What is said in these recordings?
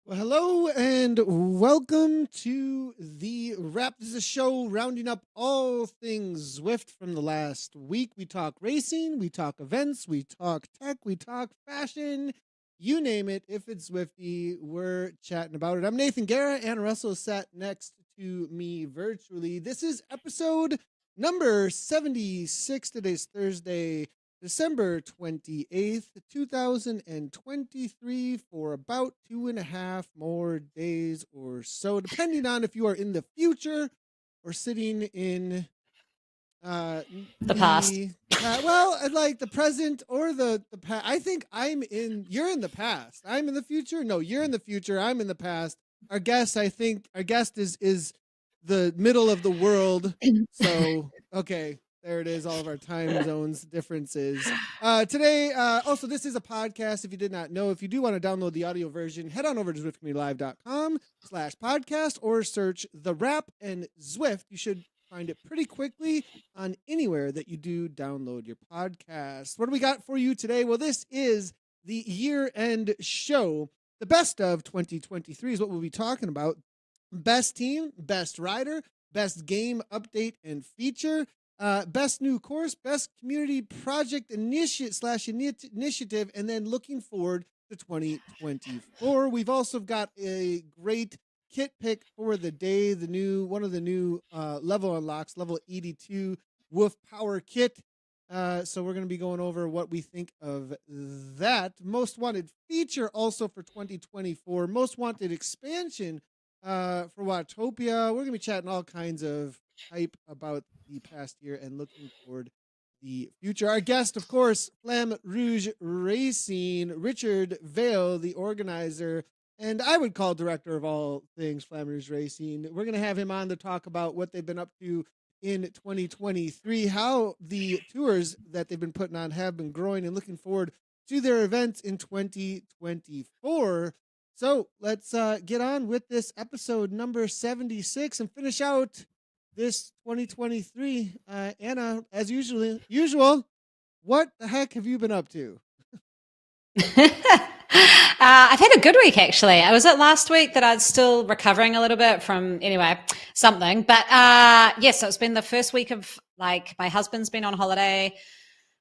Well, hello and welcome to the wrap. This is a show rounding up all things Zwift from the last week. We talk racing, we talk events, we talk tech, we talk fashion. You name it. If it's Zwifty, we're chatting about it. I'm Nathan Guerra. Anna Russell sat next to me virtually. This is episode number 76. Today's Thursday, December 28th, 2023, for about 2.5 more days or so, depending on if you are in the future or sitting in the past. Like the present or the past. I think you're in the past. I'm in the future. No, you're in the future. I'm in the past. Our guest is the middle of the world. So, okay. There it is, all of our time zones differences. Today, also, this is a podcast, if you did not know. If you do want to download the audio version, head on over to zwiftcommunitylive.com/podcast or search The Wrap and Zwift. You should find it pretty quickly on anywhere that you do download your podcast. What do we got for you today? Well, this is the year-end show. The best of 2023 is what we'll be talking about. Best team, best rider, best game update and feature, best new course, best community project initiative, and then looking forward to 2024. We've also got a great kit pick for the day. One of the new level unlocks, level 82 Wolf Power Kit. So we're going to be going over what we think of that. Most wanted feature also for 2024. Most wanted expansion for Watopia. We're going to be chatting all kinds of hype about the past year and looking forward to the future. Our guest, of course, Flamme Rouge Racing, Richard Vale, the organizer, and I would call director of all things Flamme Rouge Racing. We're going to have him on to talk about what they've been up to in 2023, how the tours that they've been putting on have been growing, and looking forward to their events in 2024. So let's get on with this episode number 76 and finish out this 2023. Anna, as usual, what the heck have you been up to? I've had a good week, actually. I was at last week that I was still recovering a little bit from, something. But so it's been the first week of, my husband's been on holiday.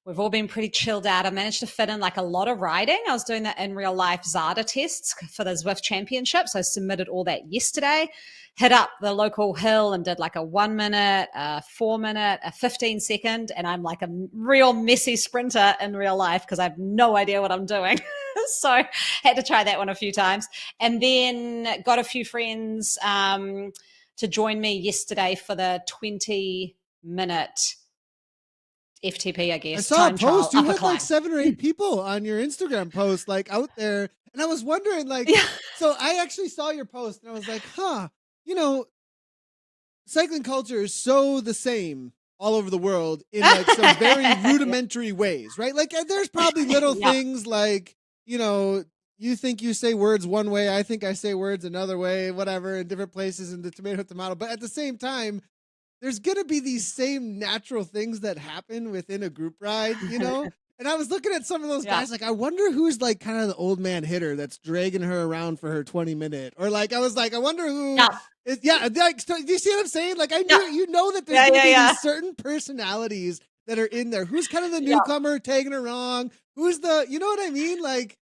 We've all been pretty chilled out. I managed to fit in a lot of riding. I was doing the in real life Zada tests for the Zwift Championship. So I submitted all that yesterday, hit up the local hill and did a 1 minute, a 4 minute, a 15-second. And I'm like a real messy sprinter in real life because I have no idea what I'm doing. So had to try that one a few times. And then got a few friends to join me yesterday for the 20-minute FTP, I guess. I saw a post. You had 7 or 8 people on your Instagram post, out there. And I was wondering, So I actually saw your post and I was like, cycling culture is so the same all over the world in some very rudimentary ways, right? There's probably little things you think you say words one way, I think I say words another way, whatever, in different places in the tomato. But at the same time, there's going to be these same natural things that happen within a group ride, And I was looking at some of those guys, I wonder who's kind of the old man hitter that's dragging her around for her 20-minute. Or I wonder who. Do you see what I'm saying? That there's going to be these certain personalities that are in there. Who's kind of the newcomer tagging her wrong? Who's the, you know what I mean?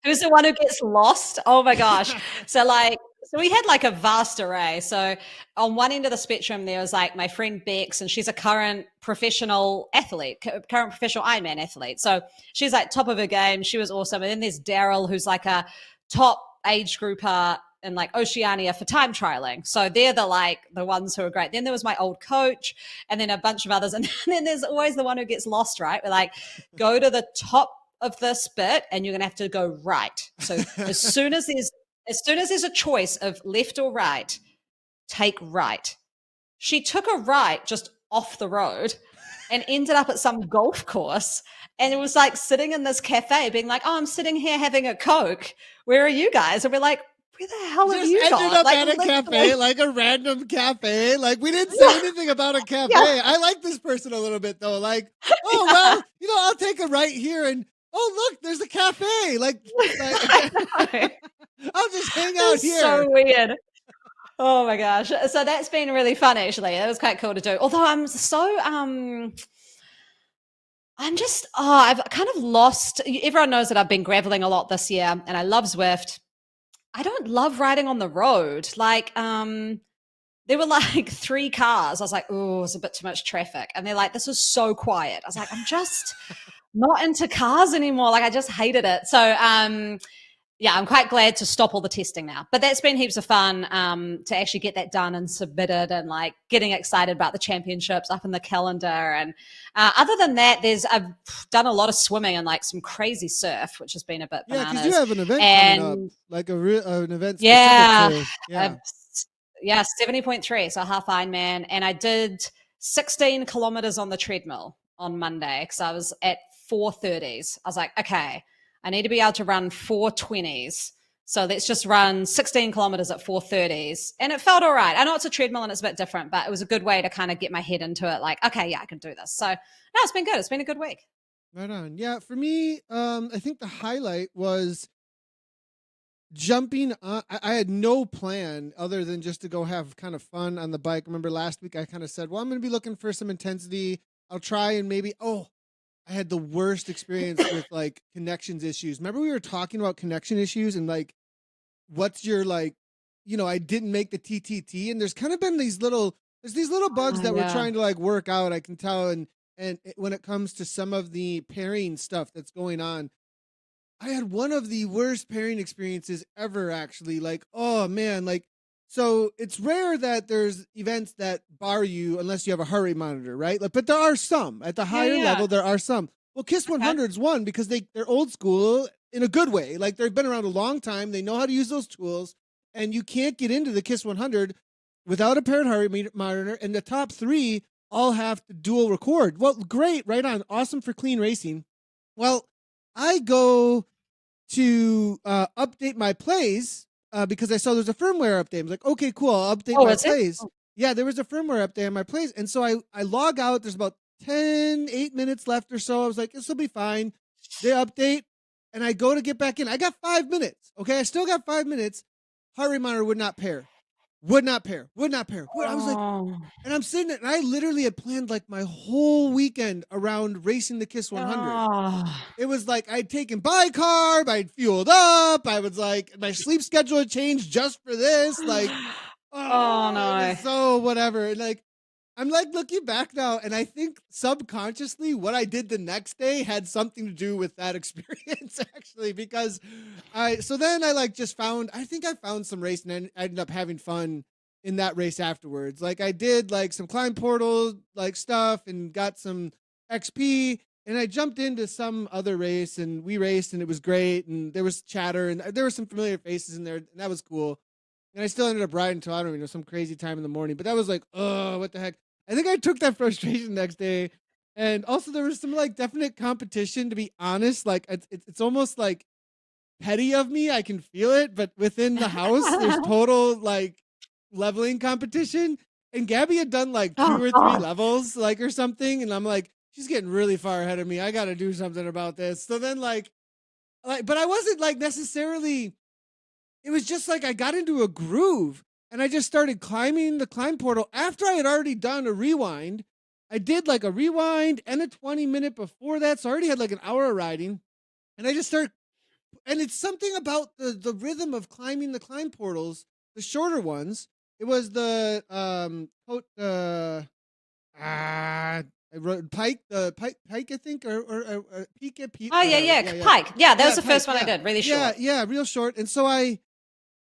Who's the one who gets lost? Oh my gosh. So we had a vast array. So on one end of the spectrum, there was my friend Bex, and she's a current professional Ironman athlete. So she's top of her game. She was awesome. And then there's Daryl, who's a top age grouper in Oceania for time trialing. So they're the ones who are great. Then there was my old coach, and then a bunch of others. And then there's always the one who gets lost, right? We're go to the top of this bit and you're going to have to go right. So as soon as there's a choice of left or right, take right. She took a right just off the road and ended up at some golf course. And it was sitting in this cafe being I'm sitting here having a Coke. Where are you guys? And we're where the hell have you gone? Ended up at a cafe, a random cafe. We didn't say anything about a cafe. Yeah. I like this person a little bit though. I'll take a right here and look, there's a cafe. I'll just hang out It's here. so weird. Oh my gosh. So that's been really fun actually. It was quite cool to do. Although I'm so I've kind of lost. Everyone knows that I've been graveling a lot this year and I love Zwift. I don't love riding on the road. Like there were like 3 cars. I was like, oh, it's a bit too much traffic. And they're like, this is so quiet. I was like, I'm just not into cars anymore. Like I just hated it. So yeah, I'm quite glad to stop all the testing now. But that's been heaps of fun to actually get that done and submitted, and like getting excited about the championships up in the calendar. And other than that, I've done a lot of swimming and like some crazy surf, which has been a bit bananas. Because you have an event coming up, like an event specific yeah, to, yeah, 70.3, so a half Ironman, and I did 16 kilometers on the treadmill on Monday because I was at 4:30s. I was like, okay, I need to be able to run 4:20s. So let's just run 16 kilometers at 4:30s. And it felt all right. I know it's a treadmill and it's a bit different, but it was a good way to kind of get my head into it. Like, okay, yeah, I can do this. So no, it's been good. It's been a good week. Right on. Yeah, for me, I think the highlight was jumping on. I had no plan other than just to go have kind of fun on the bike. Remember last week I kind of said, well, I'm going to be looking for some intensity. I'll try and maybe, I had the worst experience with like connections issues. Remember we were talking about connection issues and like, what's your like, I didn't make the TTT, and there's kind of been these little bugs that we're trying to like work out. I can tell. And when it comes to some of the pairing stuff that's going on, I had one of the worst pairing experiences ever, actually. Like, oh man, like, so it's rare that there's events that bar you unless you have a heart rate monitor, right? Like, but there are some at the higher level. There are some. Well, KISS 100's one because they're old school in a good way. Like they've been around a long time. They know how to use those tools, and you can't get into the KISS 100 without a paired heart rate monitor. And the top 3 all have to dual record. Well, great, right on, awesome for clean racing. Well, I go to update my plays because I saw there's a firmware update. I'm like, okay, cool, I'll update my plays. Yeah, there was a firmware update on my plays. And so I log out. There's about 8 minutes left or so. I was like, this will be fine. They update, and I go to get back in. I got 5 minutes. Okay, I still got 5 minutes. Heart rate monitor would not pair. Would not pair. I was like, and I'm sitting there, and I literally had planned like my whole weekend around racing the KISS 100. It was like I'd taken bicarb, I'd fueled up, I was like, my sleep schedule had changed just for this. Like, oh no. So whatever. Like, I'm like looking back now, and I think subconsciously what I did the next day had something to do with that experience, actually, because so then I like just found some race, and I ended up having fun in that race afterwards. Like I did like some climb portal like stuff and got some XP, and I jumped into some other race and we raced, and it was great, and there was chatter and there were some familiar faces in there, and that was cool. And I still ended up riding until, I don't even know, some crazy time in the morning, but that was like, oh, what the heck. I think I took that frustration next day. And also there was some like definite competition, to be honest. Like it's almost like petty of me. I can feel it, but within the house, there's total like leveling competition. And Gabby had done like 2 or 3 levels, like, or something. And I'm like, she's getting really far ahead of me. I got to do something about this. So then like, but I wasn't like necessarily, it was just like I got into a groove. And I just started climbing the climb portal after I had already done a rewind. I did like a rewind and a 20-minute before that. So I already had like an hour of riding. And I just started, and it's something about the rhythm of climbing the climb portals, the shorter ones. It was the I wrote Pike, I think, or Peak. Oh yeah, Pike. Yeah, that was the first one I did. Really short. Yeah, real short. And so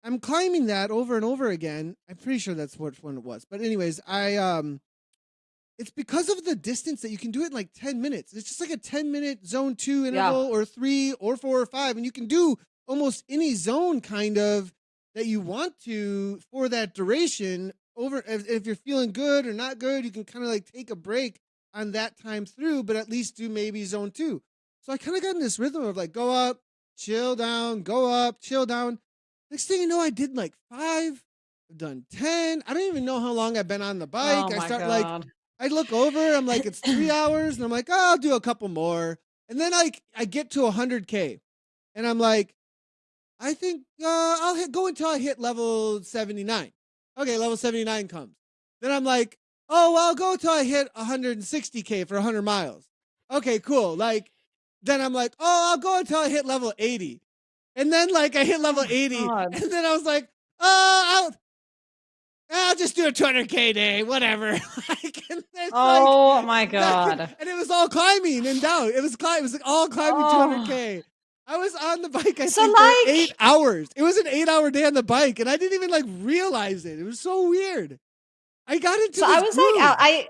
I'm climbing that over and over again. I'm pretty sure that's what one it was. But anyways, it's because of the distance that you can do it in like 10 minutes. It's just like a 10-minute zone 2 interval or 3 or 4 or 5. And you can do almost any zone kind of that you want to for that duration. Over if you're feeling good or not good, you can kind of like take a break on that time through, but at least do maybe zone 2. So I kind of got in this rhythm of like go up, chill down, go up, chill down. Next thing you know, I did like 5, I've done 10. I don't even know how long I've been on the bike. Oh I start God. like, I look over, I'm like, it's 3 hours, and I'm like, oh, I'll do a couple more. And then I get to 100K, and I'm like, I think I'll go until I hit level 79. Okay, level 79 comes. Then I'm like, oh, well, I'll go until I hit 160K for 100 miles. Okay, cool. Like, then I'm like, oh, I'll go until I hit level 80. And then like I hit level Oh 80, God. and then I was like, oh, I'll just do a 200K day, whatever. Like, and it's like, Oh my God. and it was all climbing and down. It was all climbing Oh. 200K. I was on the bike, I So think, for like 8 hours. It was an 8 hour day on the bike, and I didn't even like realize it. It was so weird. I got into So I this was like, groove.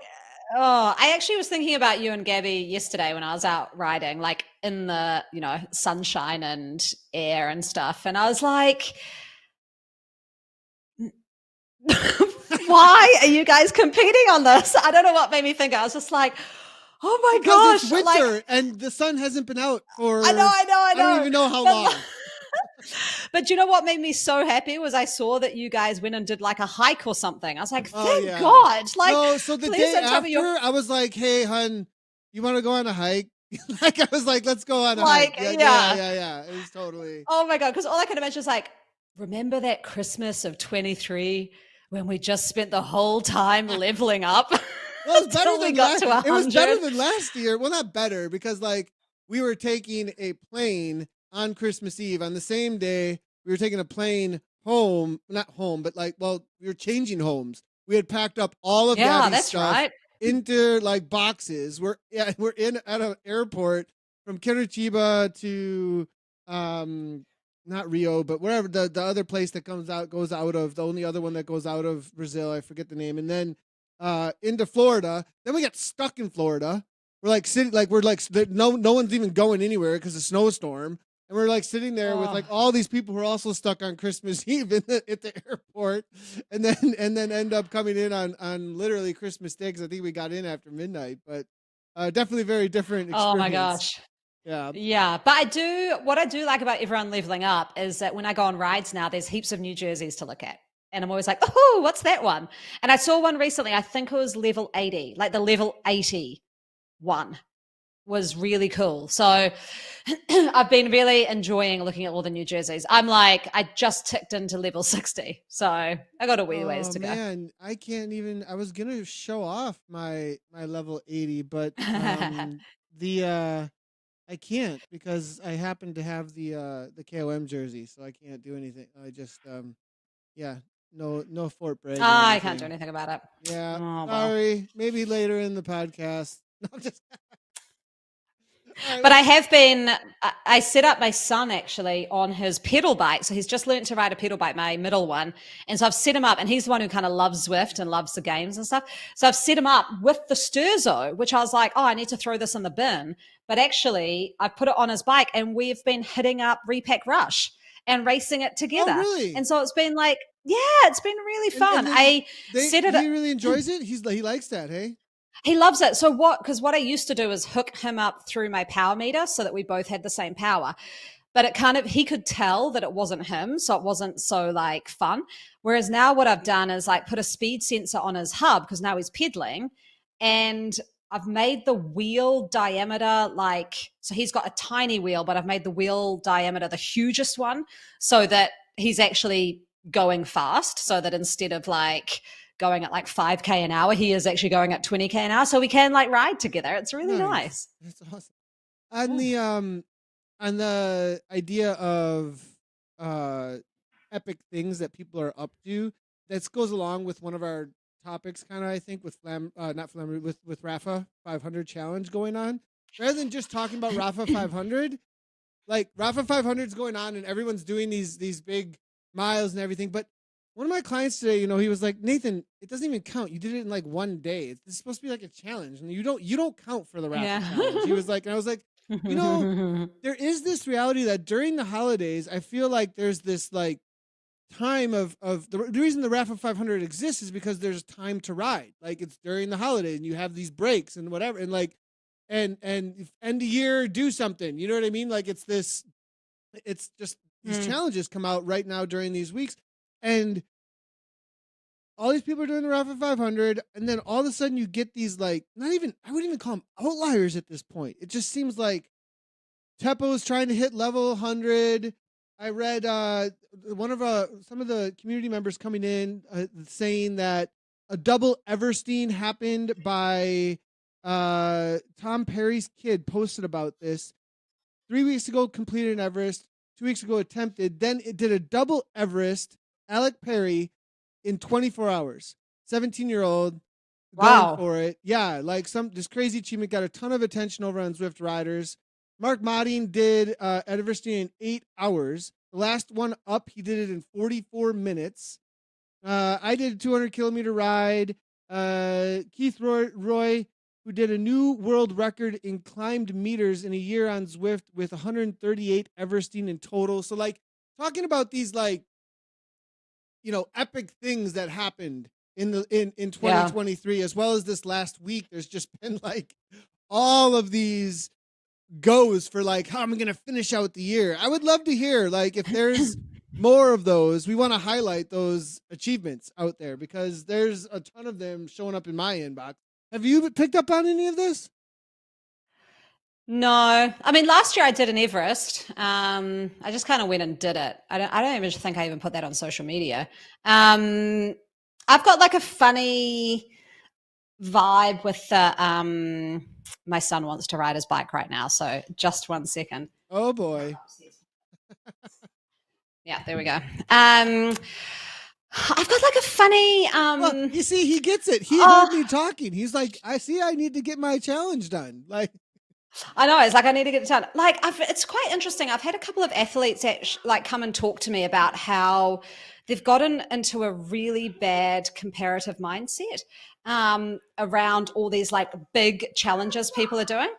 I actually was thinking about you and Gabby yesterday when I was out riding, like in the, sunshine and air and stuff. And I was like, why are you guys competing on this? I don't know what made me think. I was just like, oh my Because it's gosh. Like, winter and the sun hasn't been out for I I don't know. even know how But, long. but you know what made me so happy was I saw that you guys went and did like a hike or something. I was like, Oh thank yeah. God. Like, No, so the please day don't tell me after, I was like, "Hey, hun, you want to go on a hike?" Like I was like, "Let's go on a hike." like, Yeah, yeah. It was totally. Oh my God. Because all I can imagine is like, remember that Christmas of 23 when we just spent the whole time leveling up Well, it's better until we than got to it was better 100? than last year. Well, not better because like we were taking a plane on Christmas Eve on the same day. We were taking a plane home, not home, but like we were changing homes. We had packed up all of Yeah, Gabby's that's stuff right. into like boxes. We're in at an airport from Curitiba to not Rio, but wherever the other place that goes out of, the only other one that goes out of Brazil, I forget the name, and then into Florida. Then we got stuck in Florida. We're like sitting, like no one's even going anywhere because of snowstorm, and we're like sitting there with like Oh, all these people who are also stuck on Christmas Eve at the airport, and then end up coming in on literally Christmas Day because I think we got in after midnight, but definitely very different oh my experience. gosh. Yeah. Yeah, but what I do like about everyone leveling up is that when I go on rides now, there's heaps of new jerseys to look at. And I'm always like, oh, what's that one? And I saw one recently, I think it was level 80, like the level 80 one was really cool. So I've been really enjoying looking at all the new jerseys. I'm like, I just ticked into level 60. So I got a wee ways Oh to go. man, I can't even. I was gonna show off my level 80, but the I can't because I happen to have the KOM jersey, so I can't do anything. I just yeah, no fort brag or I can't do anything. anything about it. Yeah, Oh, well. sorry. Maybe later in the podcast. No, I'm just all right. But I have been, I set up my son actually on his pedal bike. So he's just learned to ride a pedal bike, my middle one. And so I've set him up, and he's the one who kind of loves Zwift and loves the games and stuff. So I've set him up with the Sturzo, which I was like, oh, I need to throw this in the bin. But actually, I've put it on his bike, and we've been hitting up Repack Rush and racing it Oh together. really? And so it's been like, yeah, it's been really And fun. then I set it. he really enjoys it. He likes that. Hey. He loves it. So what? Because what I used to do is hook him up through my power meter so that we both had the same power. But it kind of he could tell that it wasn't him, so it wasn't so like fun. Whereas now what I've done is like put a speed sensor on his hub because now he's pedaling, and I've made the wheel diameter like so he's got a tiny wheel, but I've made the wheel diameter the hugest one so that he's actually going fast. So that instead of like going at like 5K an hour, he is actually going at 20K an hour. So we can like ride together. It's really nice. That's awesome. On Yeah. the idea of uh epic things that people are up to, this goes along with one of our topics, kind of, I think, with Flamme, not Flamme, with Rafa 500 challenge going on. Rather than just talking about Rafa 500, like Rafa 500 is going on and everyone's doing these big miles and everything. But one of my clients today, he was like, Nathan, it doesn't even count. You did it in like one day. It's supposed to be like a challenge, and you don't count for the Rafa Yeah. challenge. He was like, and I was like, you know, there is this reality that during the holidays, I feel like there's this like time of the reason the Rafa 500 exists is because there's time to ride. Like it's during the holiday and you have these breaks and whatever, and like and if end of year do something. You know what I mean? Like it's just these challenges come out right now during these weeks, and all these people are doing the Rafa 500, and then all of a sudden you get these like not even I wouldn't even call them outliers at this point. It just seems like Teppo is trying to hit level 100. I read one of some of the community members coming in saying that a double Everstein happened by Tom Perry's kid posted about this 3 weeks ago, completed an Everest, 2 weeks ago attempted, then it did a double Everest, Alec Perry, in 24 hours. 17-year-old going Wow. for it. Yeah, like this crazy achievement got a ton of attention over on Zwift Riders. Mark Modding did Everest in 8 hours. The last one up, he did it in 44 minutes. I did a 200-kilometer ride. Keith Roy, who did a new world record in climbed meters in a year on Zwift with 138 Everesting in total. So, like, talking about these, like, epic things that happened in 2023, as well as this last week. There's just been like all of these goes for like how I'm gonna finish out the year. I would love to hear like if there's more of those. We want to highlight those achievements out there because there's a ton of them showing up in my inbox. Have you picked up on any of this? No, I mean last year I did an Everest. I just kind of went and did it. I don't even think I even put that on social media. I've got like a funny vibe with the my son wants to ride his bike right now, so just 1 second. Oh boy. Yeah, there we go. I've got like a funny well, you see, he gets it. He heard me talking. He's like, I need to get my challenge done. Like, I know, it's like I need to get it done. Like, it's quite interesting. I've had a couple of athletes that like come and talk to me about how they've gotten into a really bad comparative mindset around all these like big challenges people are doing.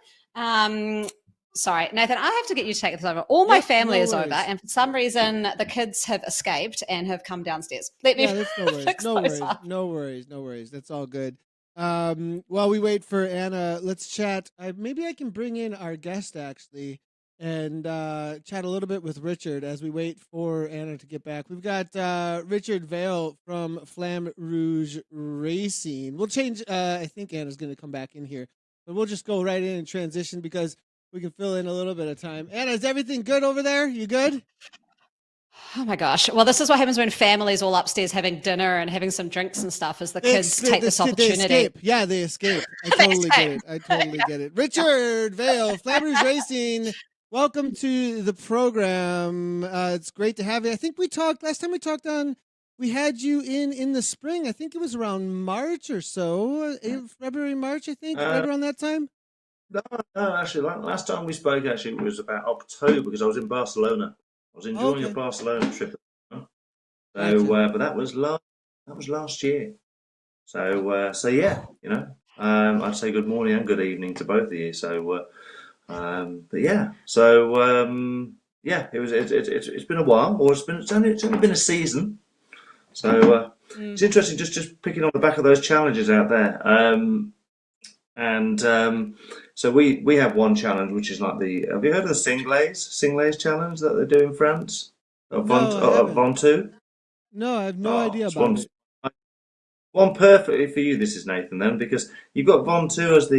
Sorry, Nathan, I have to get you to take this over. All my family is over, and for some reason, the kids have escaped and have come downstairs. Let me fix those up. No worries. That's all good. While we wait for Anna, let's chat. Maybe I can bring in our guest actually and chat a little bit with Richard as we wait for Anna to get back. We've got Richard Vale from Flamme Rouge Racing. We'll change. I think Anna's going to come back in here, but we'll just go right in and transition because we can fill in a little bit of time. Anna, is everything good over there? You good? Oh my gosh. Well, this is what happens when families all upstairs having dinner and having some drinks and stuff as the kids take this opportunity. They escape. Yeah, they escape. I totally get it. Richard Vale, Flamme Rouge Racing. Welcome to the program. It's great to have you. I think last time we talked we had you in the spring. I think it was around March or so, February, March, I think, right around that time. No, actually, last time we spoke, actually, it was about October because I was in Barcelona. I was enjoying a Barcelona trip. So, but that was last year. So yeah, I'd say good morning and good evening to both of you. So, but yeah, so yeah, it's been a while, or it's only been a season. So it's interesting, just picking on the back of those challenges out there. So we have one challenge, which is like have you heard of the Singlays challenge that they do in France? Ventoux? No, I have no idea about it. One perfectly for you, this is Nathan then, because you've got Ventoux as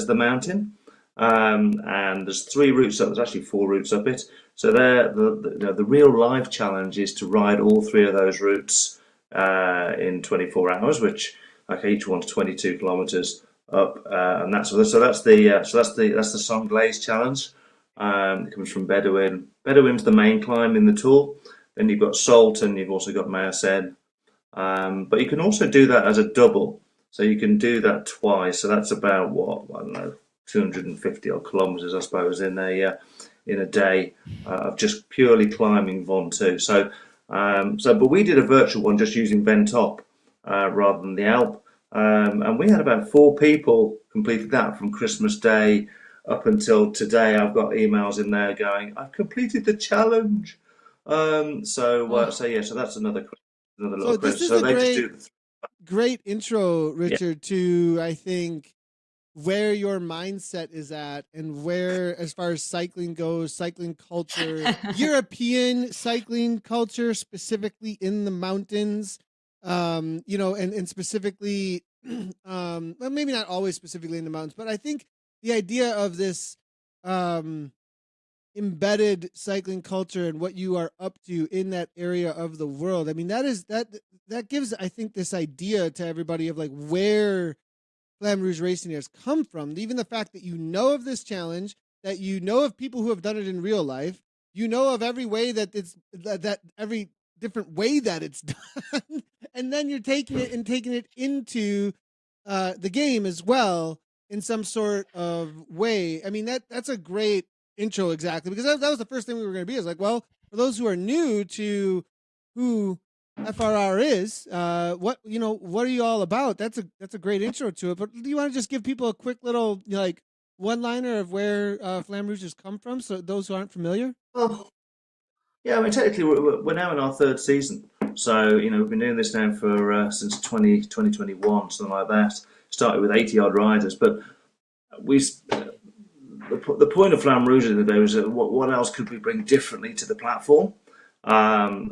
the mountain, and there's 3 routes up. There's actually 4 routes up it. So the real life challenge is to ride all 3 of those routes in 24 hours, which each one's 22 kilometers up, and that's the Sanglaise challenge. It comes from Bedouin. Bedouin's the main climb in the tour. Then you've got Salt, and you've also got Mayossène. But you can also do that as a double, so you can do that twice. So that's about I don't know, 250 odd kilometers, I suppose, in a day of just purely climbing Ventoux. But we did a virtual one just using Ventop rather than the Alp. And we had about 4 people completed that from Christmas Day up until today. I've got emails in there going, I've completed the challenge. So that's another little question. So this is great intro, Richard, to I think where your mindset is at and where, as far as cycling goes, cycling culture, European cycling culture, specifically in the mountains. And specifically, well, maybe not always specifically in the mountains, but I think the idea of this embedded cycling culture and what you are up to in that area of the world. I mean, that gives, I think, this idea to everybody of like where Flamme Rouge racing has come from. Even the fact that you know of this challenge, that you know of people who have done it in real life, you know of every way that it's that every different way that it's done, and then you're taking it into the game as well in some sort of way. I mean, that's a great intro, exactly, because that was the first thing we were going to be, is like, well, for those who are new to who FRR is, what are you all about? That's a great intro to it. But do you want to just give people a quick little like one-liner of where Flamme Rouge has come from, so those who aren't familiar? Oh, yeah, I mean, technically, we're now in our third season. So, we've been doing this now for since 2021, something like that. Started with 80-odd riders. But the point of Flamme Rouge in the day was what else could we bring differently to the platform?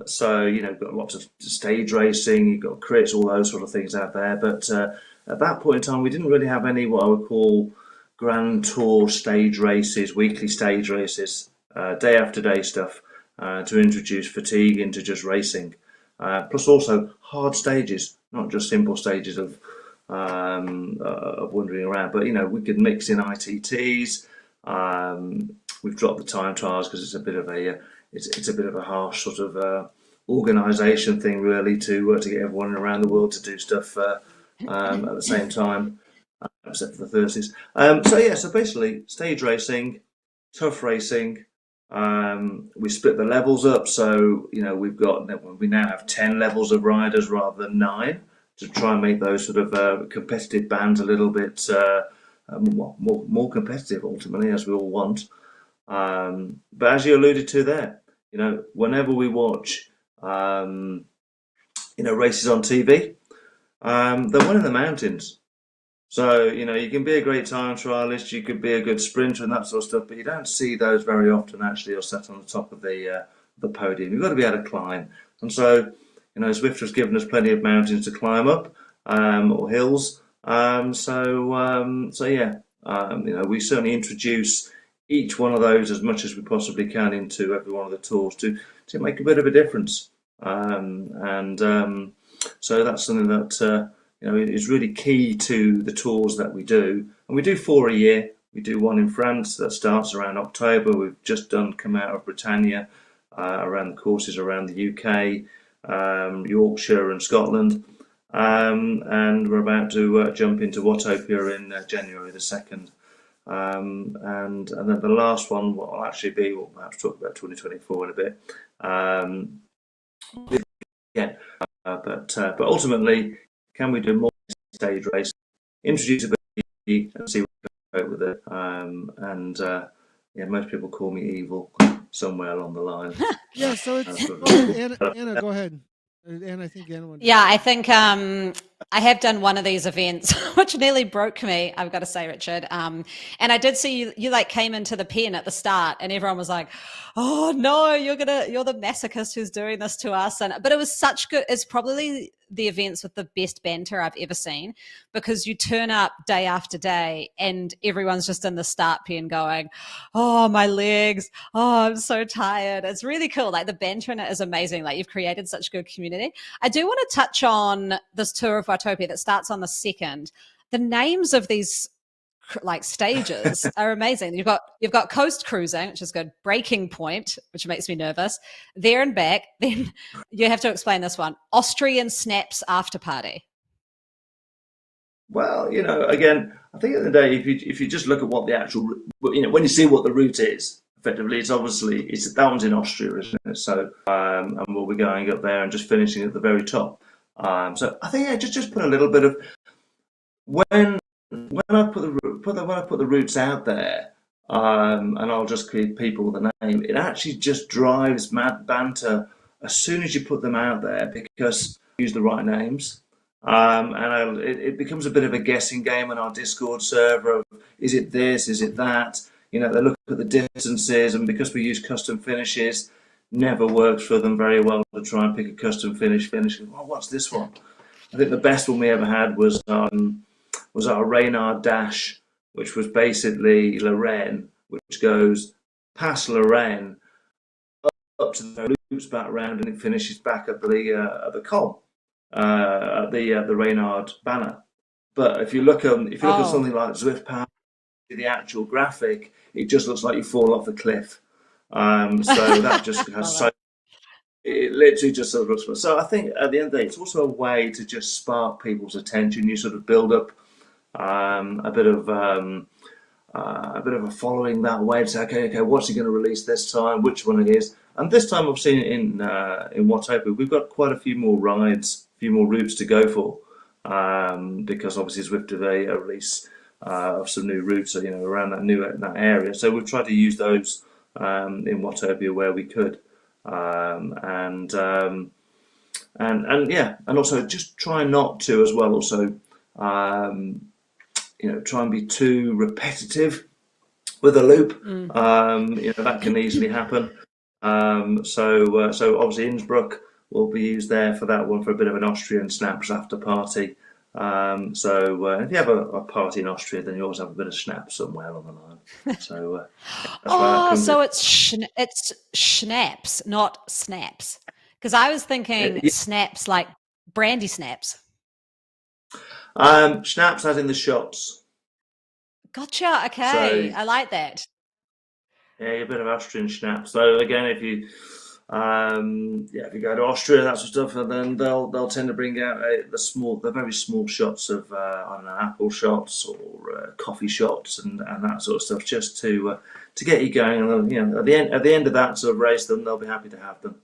So, you've got lots of stage racing, you've got crits, all those sort of things out there. But at that point in time, we didn't really have any what I would call Grand Tour stage races, weekly stage races, day after day stuff to introduce fatigue into just racing. Plus also hard stages, not just simple stages of wandering around. But, we could mix in ITTs. We've dropped the time trials because it's a bit of a harsh sort of organisation thing, really, to get everyone around the world to do stuff at the same time, except for the Thursdays. So basically, stage racing, tough racing. We split the levels up, so we now have 10 levels of riders rather than 9, to try and make those sort of competitive bands a little bit more competitive, ultimately, as we all want. But as you alluded to there, whenever we watch races on TV, they're won in the mountains. So, you can be a great time trialist, you could be a good sprinter and that sort of stuff, but you don't see those very often, actually, or sat on the top of the podium. You've got to be able to climb. And so, Zwift has given us plenty of mountains to climb up, or hills. We certainly introduce each one of those as much as we possibly can into every one of the tours to make a bit of a difference. So that's something that is really key to the tours that we do. And we do 4 a year. We do one in France that starts around October. We've just come out of Britannia, around the courses around the UK, Yorkshire and Scotland. And we're about to jump into Watopia in January the 2nd. And then the last one will actually be, we'll perhaps talk about 2024 in a bit. But ultimately, can we do more stage race, introduce a bit and see what we go with it? Most people call me evil somewhere along the line. Yeah, so it's Anna, go ahead. And I think Anna wanted. Yeah, I think I have done one of these events, which nearly broke me, I've got to say, Richard. And I did see you like came into the pen at the start, and everyone was like, "Oh no, you're the masochist who's doing this to us." But it was such good. It's probably the events with the best banter I've ever seen, because you turn up day after day and everyone's just in the start pen going, "Oh, my legs. Oh, I'm so tired." It's really cool. Like the banter in it is amazing. Like you've created such good community. I do want to touch on this tour of Watopia that starts on the 2nd. The names of these like stages are amazing. You've got coast cruising, which is good. Breaking point, which makes me nervous. There and back. Then you have to explain this one. Austrian snaps after party. Well, again, I think at the end of the day, if you just look at what the actual, when you see what the route is, effectively, it's that one's in Austria, isn't it? So, and we'll be going up there and just finishing at the very top. So I think just put a little bit of when I put the routes out there, and I'll just give people the name. It actually just drives mad banter as soon as you put them out there, because you use the right names. It becomes a bit of a guessing game on our Discord server of, is it this, is it that? They look at the distances, and because we use custom finishes, never works for them very well to try and pick a custom finish. Oh, what's this one? I think the best one we ever had was our Reynard Dash, which was basically Lorraine, which goes past Lorraine, up to the loops back round, and it finishes back at the Col, at the Reynard banner. But if you look at Oh, something like Zwift Power, the actual graphic, it just looks like you fall off the cliff. So that just has love so it literally just sort of looks. So I think at the end of the day, it's also a way to just spark people's attention. You sort of build up um, a bit of um, a bit of a following that way. To say, okay, what's he going to release this time? Which one it is? And this time, I've seen in Watopia, we've got quite a few more rides, a few more routes to go for, because obviously Zwift did a release of some new routes, around that area. So we've tried to use those in Watopia where we could, and yeah, and also just try not to as well. Also, um, try and be too repetitive with a loop. it. That can easily happen. So obviously Innsbruck will be used there for that one, for a bit of an Austrian snaps after party. If you have a party in Austria, then you always have a bit of snaps somewhere along the line. So that's where that Oh, comes in. so it's schnapps, not snaps. Because I was thinking snaps like brandy snaps. Schnapps as in the shots. Gotcha. Okay, So I like that. yeah, a bit of Austrian schnapps. So again, if you go to Austria, that sort of stuff, and then they'll tend to bring out the very small shots of I don't know, apple shots or coffee shots and that sort of stuff, just to get you going. And then, at the end of that sort of race, then they'll be happy to have them.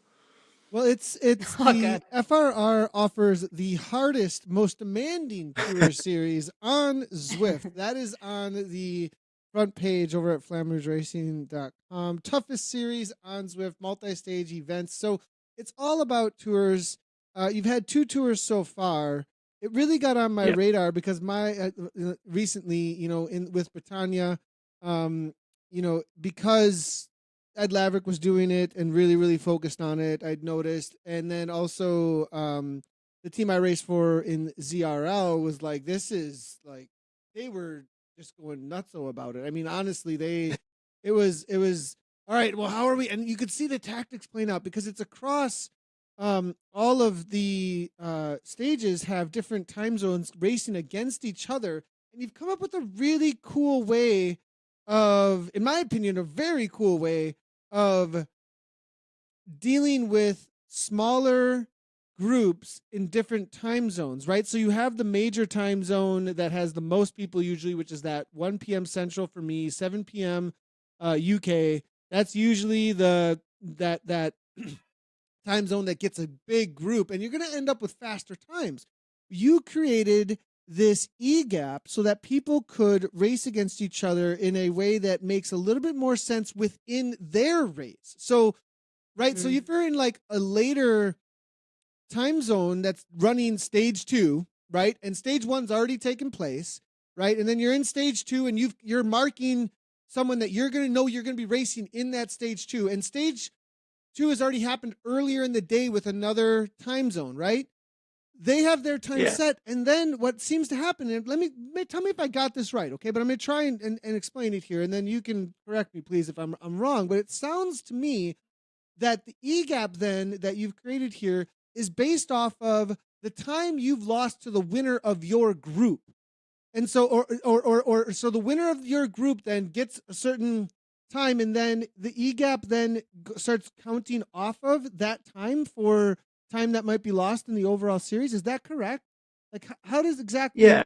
Well, it's Oh, the good. FRR offers the hardest, most demanding tour series on Zwift. That is on the front page over at flammerougeracing.com. Toughest series on Zwift, multi-stage events. So it's all about tours. You've had 2 tours so far. It really got on my Yeah. radar because my recently, with Britannia, because Ed Laverick was doing it and really, really focused on it, I'd noticed. And then also the team I raced for in ZRL was like, this is like, they were just going nutso about it. I mean, honestly, it was, all right, well, how are we? And you could see the tactics playing out because it's across all of the stages have different time zones racing against each other. And you've come up with a really cool way of, in my opinion, a very cool way of dealing with smaller groups in different time zones, right? So you have the major time zone that has the most people usually, which is that 1 p.m. Central for me, 7 p.m. UK. That's usually that time zone that gets a big group, and you're going to end up with faster times. You created this e-gap so that people could race against each other in a way that makes a little bit more sense within their race. So, right, so if you're in like a later time zone that's running stage 2, right, and stage 1's already taken place, right, and then you're in stage 2 and you're marking someone that you're going to be racing in that stage 2, and stage 2 has already happened earlier in the day with another time zone, right? They have their time set, and then what seems to happen, and tell me if I got this right, okay? But I'm going to try and explain it here, and then you can correct me, please, if I'm wrong. But it sounds to me that the E-gap then that you've created here is based off of the time you've lost to the winner of your group. And so, or so the winner of your group then gets a certain time, and then the E-gap then starts counting off of that time for time that might be lost in the overall series. Is that correct? Like, how does exactly? Yeah,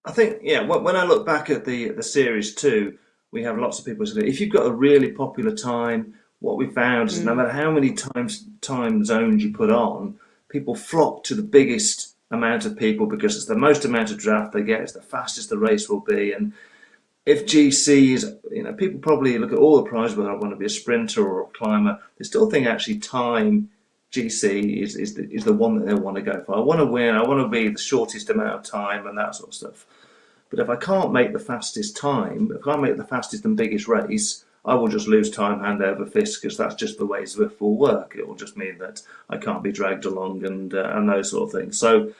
I think when I look back at the series too, we have lots of people saying if you've got a really popular time, what we found is no matter how many time zones you put on, people flock to the biggest amount of people because it's the most amount of draft they get, it's the fastest the race will be. And if GC is, people probably look at all the prizes, whether I want to be a sprinter or a climber, they still think actually time GC is the one that they want to go for. I want to win, I want to be the shortest amount of time and that sort of stuff. But if I can't make the fastest time, if I can't make the fastest and biggest race, I will just lose time hand over fist because that's just the way Zwift will work. It will just mean that I can't be dragged along and those sort of things. So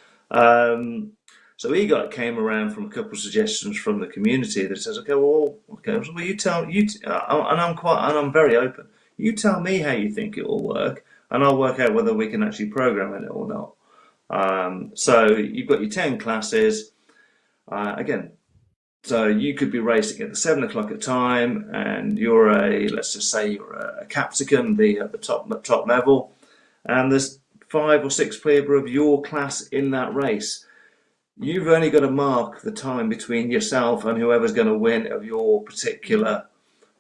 So he came around from a couple of suggestions from the community that says, okay, well, you tell you, and I'm very open. You tell me how you think it will work, and I'll work out whether we can actually program it or not. So you've got your 10 classes. Again, so you could be racing at the 7 o'clock at time, and let's just say you're a capsicum, the top level, and there's 5 or 6 people of your class in that race. You've only got to mark the time between yourself and whoever's going to win of your particular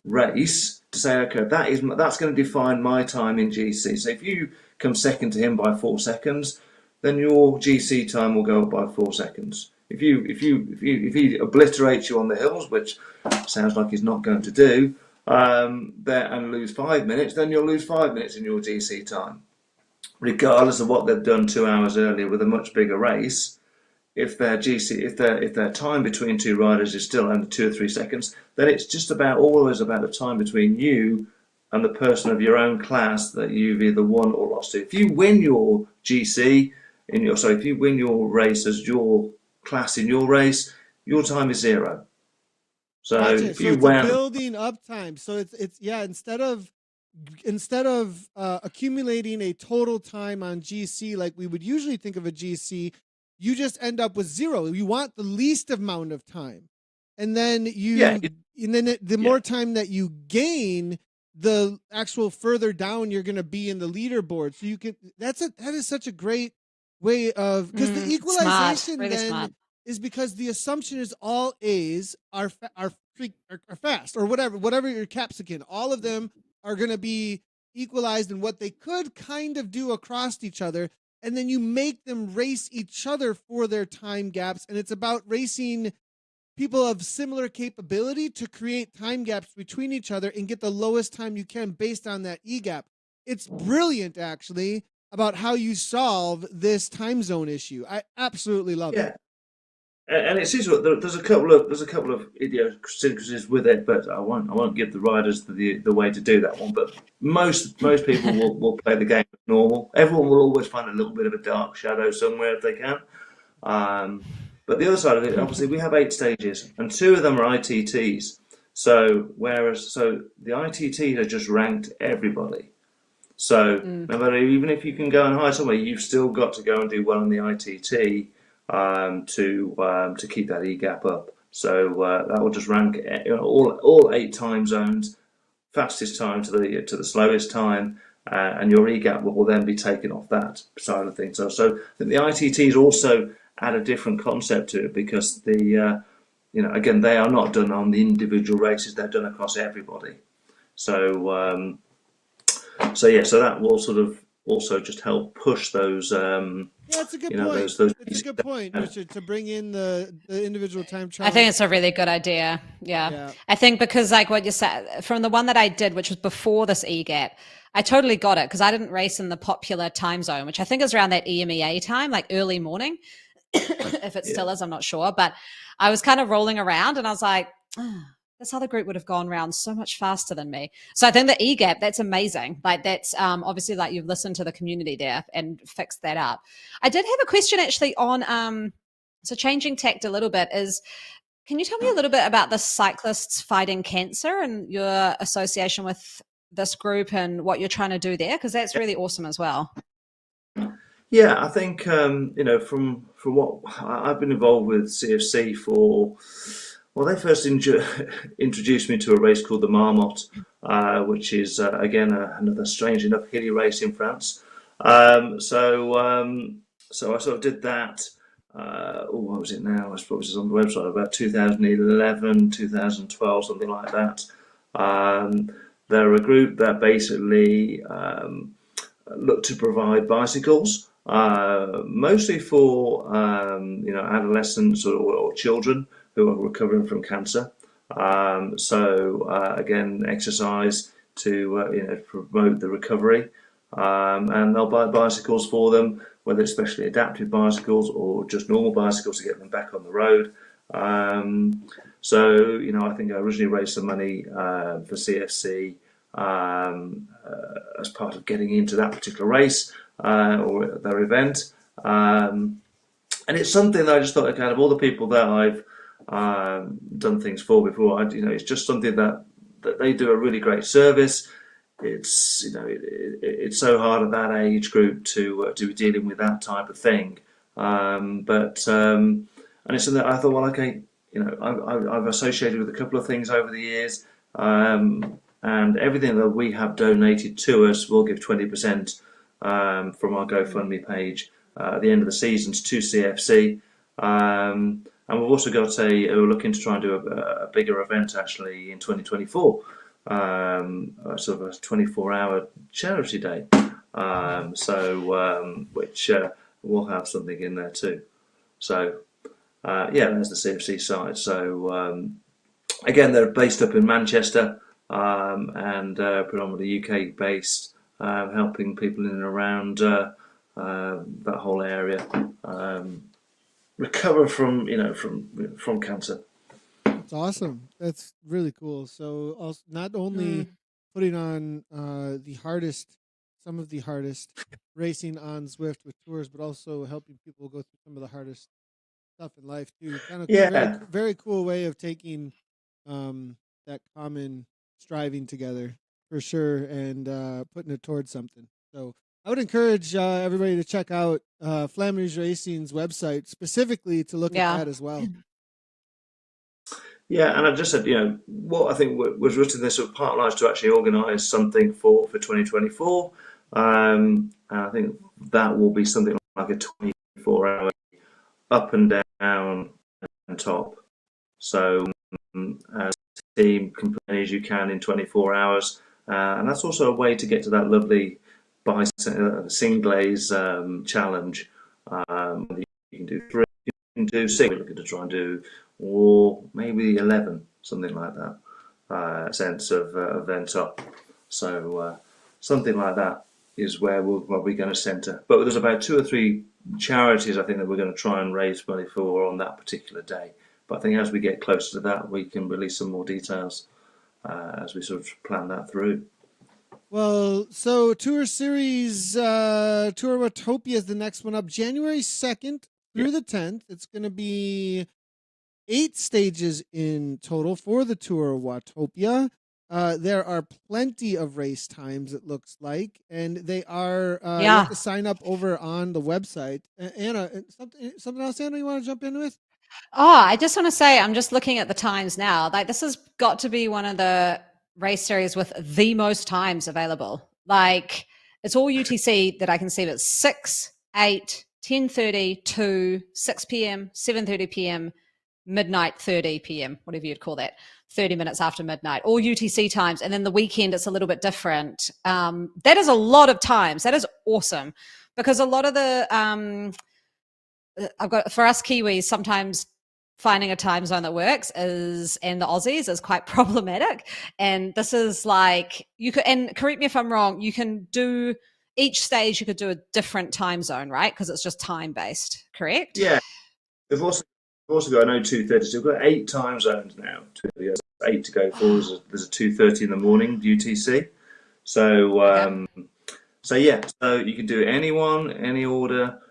race to say, okay, that's going to define my time in GC. So if you come second to him by 4 seconds, then your GC time will go up by 4 seconds. If he obliterates you on the hills, which sounds like he's not going to do, and lose 5 minutes, then you'll lose 5 minutes in your GC time, regardless of what they've done 2 hours earlier with a much bigger race. If their time between two riders is still under 2 or 3 seconds, then it's just always about the time between you and the person of your own class that you've either won or lost to. If you win your GC if you win your race as your class in your race, your time is 0. So gotcha. if So you it's win, a building up time. So it's instead of accumulating a total time on GC like we would usually think of a GC, you just end up with 0. You want the least amount of time, and then the more time that you gain, the actual further down you're going to be in the leaderboard. So you can that is such a great way of, because the equalization is because the assumption is all A's are fast, or whatever your capsicum, all of them are going to be equalized in what they could kind of do across each other. And then you make them race each other for their time gaps. And it's about racing people of similar capability to create time gaps between each other and get the lowest time you can based on that E gap. It's brilliant, actually, about how you solve this time zone issue. I absolutely love it. And it seems there's a couple of idiosyncrasies with it, but I won't give the riders the way to do that one. But most people will play the game as normal. Everyone will always find a little bit of a dark shadow somewhere if they can. But the other side of it, obviously, we have 8 stages, and 2 of them are ITTs. So the ITTs are just ranked everybody. So no matter, even if you can go and hide somewhere, you've still got to go and do well on the ITT. To keep that E gap up, so that will just rank all 8 time zones, fastest time to the slowest time, and your E gap will then be taken off that side of things. So the ITTs also add a different concept to it, because again, they are not done on the individual races; they're done across everybody. So that will sort of also just help push those. Yeah, it's a good point. It's a good point, Richard, to bring in the individual time challenge. I think it's a really good idea. Yeah. I think because like what you said, from the one that I did, which was before this E-gap, I totally got it because I didn't race in the popular time zone, which I think is around that EMEA time, like early morning. If it still is, I'm not sure. But I was kind of rolling around and I was like, this other group would have gone around so much faster than me. So I think the E-gap, that's amazing. Like that's obviously like you've listened to the community there and fixed that up. I did have a question actually on, so changing tact a little bit is, can you tell me a little bit about the Cyclists Fighting Cancer and your association with this group and what you're trying to do there? Because that's really awesome as well. Yeah, I think, from what I've been involved with CFC for, well, they first introduced me to a race called the Marmot, which is, again, another strange enough hilly race in France. So I sort of did that, what was it now? I suppose it's on the website, about 2011, 2012, something like that. They're a group that basically look to provide bicycles, mostly for, adolescents or children who are recovering from cancer. Again, exercise to promote the recovery, and they'll buy bicycles for them, whether it's specially adapted bicycles or just normal bicycles to get them back on the road. I think I originally raised some money for CFC as part of getting into that particular race or their event. and it's something that I just thought, kind of all the people that I've done things for before, it's just something that they do a really great service. It's it's so hard at that age group to be dealing with that type of thing. And it's something that I thought, well, okay, I've associated with a couple of things over the years, and everything that we have donated to us, we'll give 20% from our GoFundMe page at the end of the seasons to CFC. And we've also got we're looking to try and do a bigger event actually in 2024, sort of a 24-hour charity day. Which we'll have something in there too. So there's the CFC side. So again, they're based up in Manchester, and predominantly UK based, helping people in and around that whole area recover from from cancer. It's awesome. That's really cool. So also not only putting on some of the hardest racing on Zwift with tours, but also helping people go through some of the hardest stuff in life too. Kind of Yeah. very cool way of taking that common striving together for sure, and putting it towards something. So I would encourage everybody to check out Flamme Racing's website specifically to look at that as well. Yeah, and I just said, what I think was written this sort of part lies to actually organise something for 2024, and I think that will be something like a 24-hour up and down and top. So as a team, can play as you can in 24 hours, and that's also a way to get to that lovely Singlaze challenge. You can do 3, you can do 6. We're looking to try and do, or maybe 11, something like that, sense of event up. So something like that is where we're going to centre. But there's about 2 or 3 charities I think that we're going to try and raise money for on that particular day. But I think as we get closer to that, we can release some more details as we sort of plan that through. Well, so Tour Series, Tour Watopia is the next one up, January 2nd through the 10th. It's going to be 8 stages in total for the Tour Watopia. There are plenty of race times, it looks like, and they are you have to sign up over on the website. Anna, something else, Anna, you want to jump in with? I just want to say, I'm just looking at the times now. Like, this has got to be one of the race series with the most times available. Like, it's all UTC that I can see, but 6, 8, 10:30, 2, 6 p.m., 7:30 p.m., midnight 30 p.m., whatever you'd call that, 30 minutes after midnight, all UTC times. And then the weekend, it's a little bit different. That is a lot of times. That is awesome, because a lot of the for us Kiwis, sometimes finding a time zone that works and the Aussies is quite problematic. And this is like, you could, and correct me if I'm wrong, you can do each stage, you could do a different time zone, right? Because it's just time based, correct? Yeah. We've also got, I know, 2:30. So we've got 8 time zones now. 8 to go for. There's a 2:30 in the morning UTC. So so you can do anyone, any order,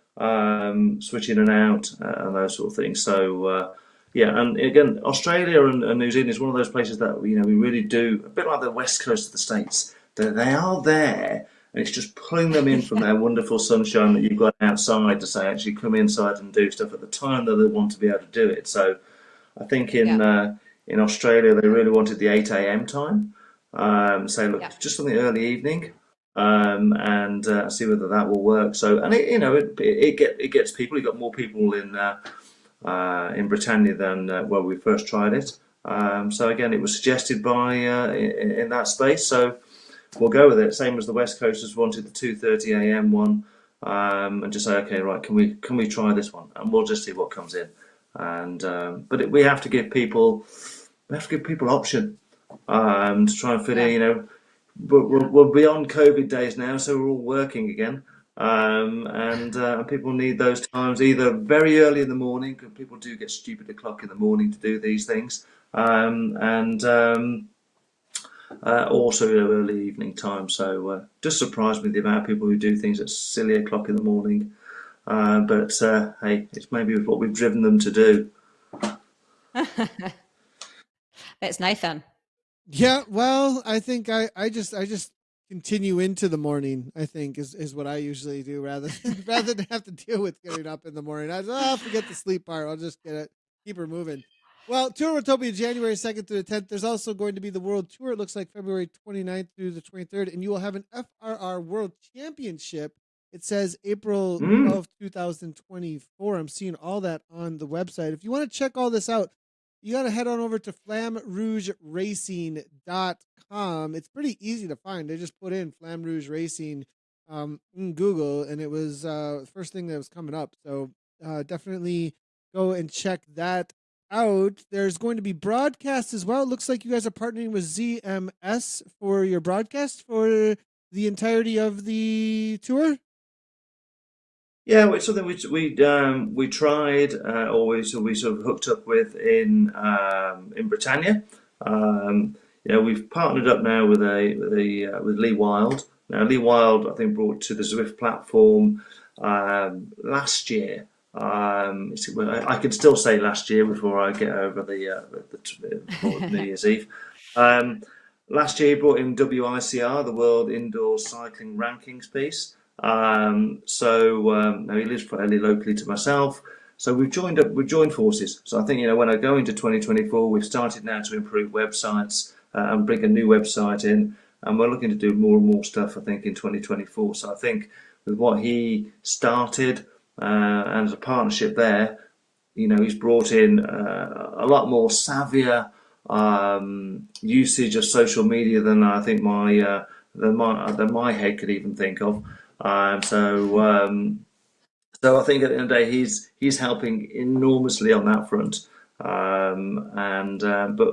switch in and out, and those sort of things. So and again, Australia and New Zealand is one of those places that we really do, a bit like the west coast of the States. They are there, and it's just pulling them in from their wonderful sunshine that you've got outside to say, actually come inside and do stuff at the time that they want to be able to do it. So I think in Australia they really wanted the 8 a.m. time. So look, just something early evening. And see whether that will work. So, and it gets people. You got more people in Britannia than when we first tried it. So again, it was suggested by in that space. So we'll go with it. Same as the West Coasters wanted the 2:30 a.m. one, and just say, okay, right, can we try this one? And we'll just see what comes in. And but we have to give people option to try and fit in. We're beyond COVID days now, so we're all working again, and people need those times either very early in the morning, because people do get stupid o'clock in the morning to do these things, and also early evening time. So just surprised me the amount of people who do things at silly o'clock in the morning. But hey, it's maybe what we've driven them to do. That's Nathan. Yeah, well, I think I just continue into the morning. I think is what I usually do rather than have to deal with getting up in the morning. I'll forget the sleep part. I'll just keep her moving. Well, Tour Watopia January 2nd through the 10th. There's also going to be the World Tour. It looks like February 29th through the 23rd, and you will have an FRR World Championship. It says April 12th, 2024. I'm seeing all that on the website. If you want to check all this out, you got to head on over to flamrougeracing.com. It's pretty easy to find. They just put in Flamme Rouge Racing in Google, and it was the first thing that was coming up. So definitely go and check that out. There's going to be broadcasts as well. It looks like you guys are partnering with ZMS for your broadcast for the entirety of the tour. Yeah, it's something we tried, or we sort of hooked up with in Britannia. We've partnered up now with Lee Wild. Now Lee Wild, I think, brought to the Zwift platform last year. I can still say last year before I get over before New Year's Eve. Last year he brought in WICR, the World Indoor Cycling Rankings piece. Now he lives fairly locally to myself. So we've joined forces. So I think, when I go into 2024, we've started now to improve websites and bring a new website in, and we're looking to do more and more stuff, I think, in 2024. So I think with what he started and as a partnership there, he's brought in a lot more savvier usage of social media than I think than my head could even think of. So I think at the end of the day, he's helping enormously on that front. But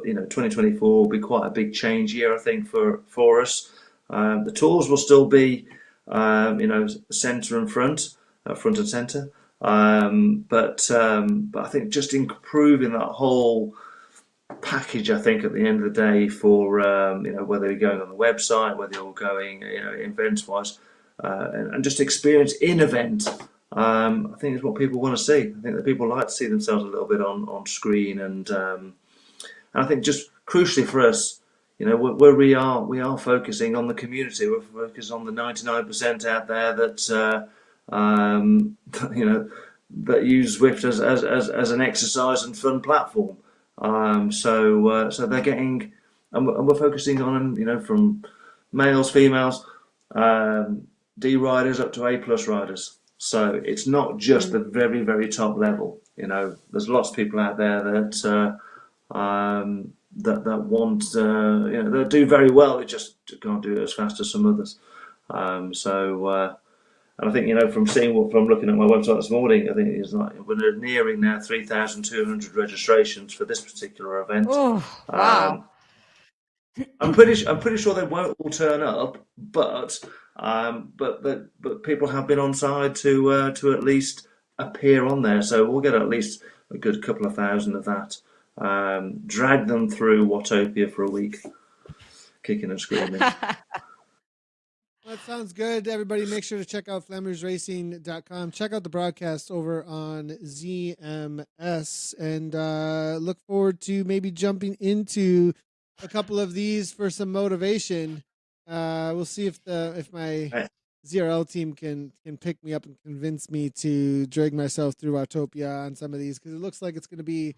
2024 will be quite a big change year, I think, for us. The tours will still be, centre and front and centre. But I think just improving that whole package, I think, at the end of the day, for whether you're going on the website, whether you're going events wise, and just experience in event, I think is what people want to see. I think that people like to see themselves a little bit on screen, and I think just crucially for us, where we are focusing on the community. We're focused on the 99% out there that that use Zwift as an exercise and fun platform. So they're getting, and we're focusing on from males, females, D riders up to A+ riders. So it's not just the very, very top level. There's lots of people out there that want that do very well. They just can't do it as fast as some others. And I think from looking at my website this morning, I think it's like we're nearing now 3,200 registrations for this particular event. Oh, wow. I'm pretty sure they won't all turn up, but people have been on side to at least appear on there, so we'll get at least a good couple of thousand of that. Drag them through Watopia for a week, kicking and screaming. That sounds good. Everybody, make sure to check out flamrougeracing.com. Check out the broadcast over on ZMS, and look forward to maybe jumping into a couple of these for some motivation. We'll see if my ZRL team can pick me up and convince me to drag myself through Watopia on some of these, because it looks like it's going to be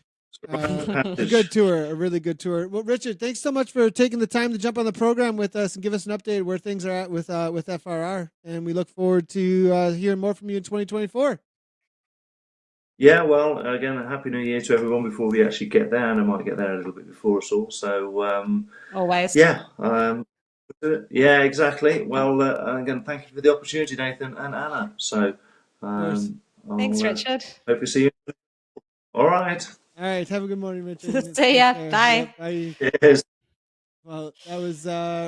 a good tour, a really good tour. Well, Richard, thanks so much for taking the time to jump on the program with us and give us an update where things are at with FRR, and we look forward to hearing more from you in 2024. Yeah, well, again, a happy New Year to everyone before we actually get there, and I might get there a little bit before us all. So always, yeah, exactly. Well, again, thank you for the opportunity, Nathan and Anna. So thanks, Richard. Hope to see you. All right. All right. Have a good morning, Richard. See ya. Bye. Yep, bye. Cheers. Well, that was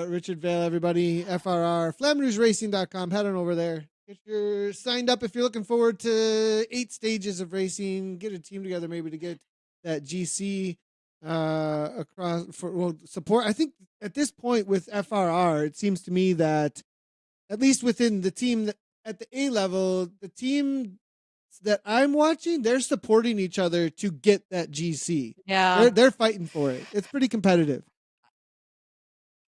Richard Vale, everybody. FRR, FlammeRougeRacing.com. Head on over there. Get your signed up if you're looking forward to 8 stages of racing. Get a team together maybe to get that GC across for support. I think at this point with FRR, it seems to me that at least within the team at the A level, the team feats that I'm watching, they're supporting each other to get that GC. Yeah. They're fighting for it. It's pretty competitive.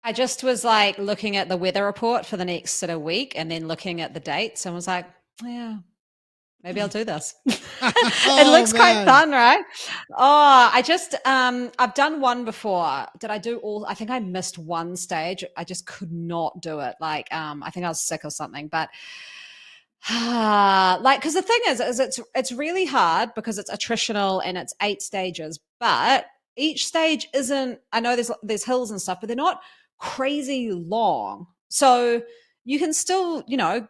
I just was like looking at the weather report for the next sort of week and then looking at the dates and was like, yeah, maybe I'll do this. It looks quite fun, right? Oh, I've done one before. Did I do all? I think I missed one stage. I just could not do it. Like, I think I was sick or something, but like, because the thing is it's really hard because it's attritional and it's 8 stages, but each stage isn't, I know there's hills and stuff, but they're not crazy long. So you can still,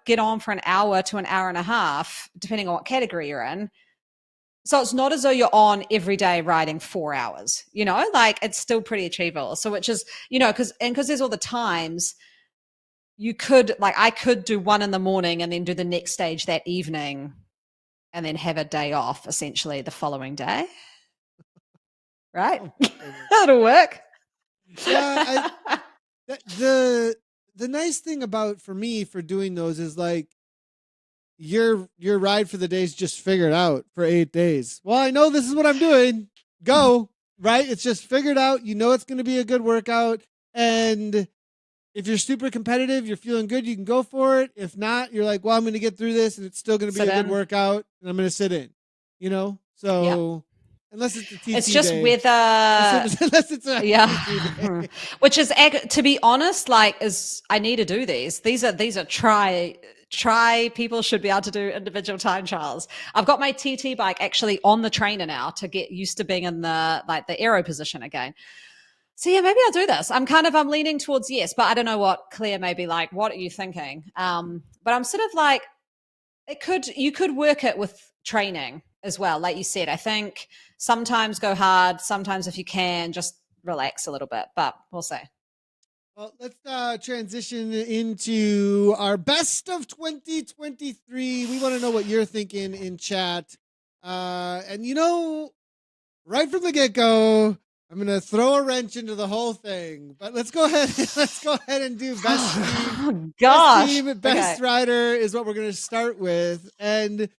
get on for an hour to an hour and a half, depending on what category you're in. So it's not as though you're on every day riding 4 hours, like it's still pretty achievable. So which is, because there's all the times I could do one in the morning and then do the next stage that evening and then have a day off essentially the following day. Right? That'll work. Yeah. The nice thing about for me for doing those is like your ride for the day is just figured out for 8 days. Well, I know this is what I'm doing. Go, right? It's just figured out. It's going to be a good workout. And if you're super competitive, you're feeling good, you can go for it. If not, you're like, well, I'm going to get through this and it's still going to be a good workout and I'm going to sit in, So unless it's a TT it's just day. whether unless it's a TT day. Which is, to be honest, I need to do these. These are try people should be able to do individual time trials. I've got my TT bike actually on the trainer now to get used to being in the aero position again. So yeah, maybe I'll do this. I'm leaning towards yes, but I don't know what Claire may be like. What are you thinking? But I'm sort of like, you could work it with training as well. Like you said, I think sometimes go hard, sometimes if you can, just relax a little bit, but we'll see. Well, let's transition into our best of 2023. We want to know what you're thinking in chat. And right from the get-go, I'm going to throw a wrench into the whole thing. But let's go ahead and do best team. Gosh. Best team, best rider is what we're going to start with. And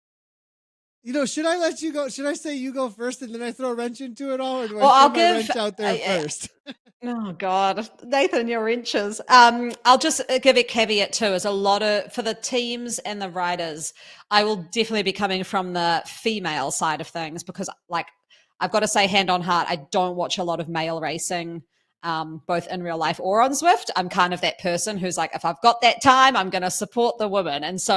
should I let you go? Should I say you go first and then I throw a wrench into it all? Or do I throw my wrench out there first? Oh God, Nathan, your wrenches. I'll just give a caveat too, is a lot for the teams and the riders, I will definitely be coming from the female side of things because I've got to say hand on heart, I don't watch a lot of male racing, both in real life or on Zwift. I'm kind of that person who's like, if I've got that time, I'm going to support the women. And so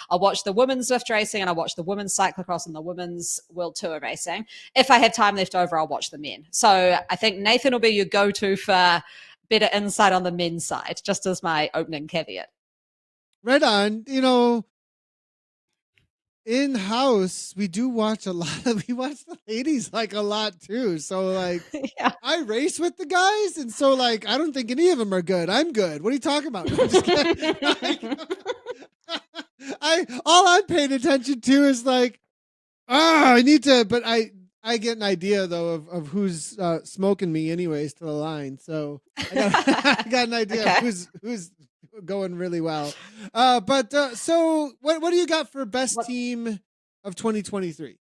I'll watch the women's Zwift racing and I watch the women's cyclocross and the women's World Tour racing. If I have time left over, I'll watch the men. So I think Nathan will be your go-to for better insight on the men's side, just as my opening caveat. Right on. In-house, we do watch we watch the ladies a lot too. So yeah. I race with the guys, and so I don't think any of them are good. I'm good. What are you talking about? I'm just kidding. All I'm paying attention to is I need to, but I get an idea though of who's smoking me anyways to the line. So I got an idea of who's going really well. So what do you got for best team of 2023?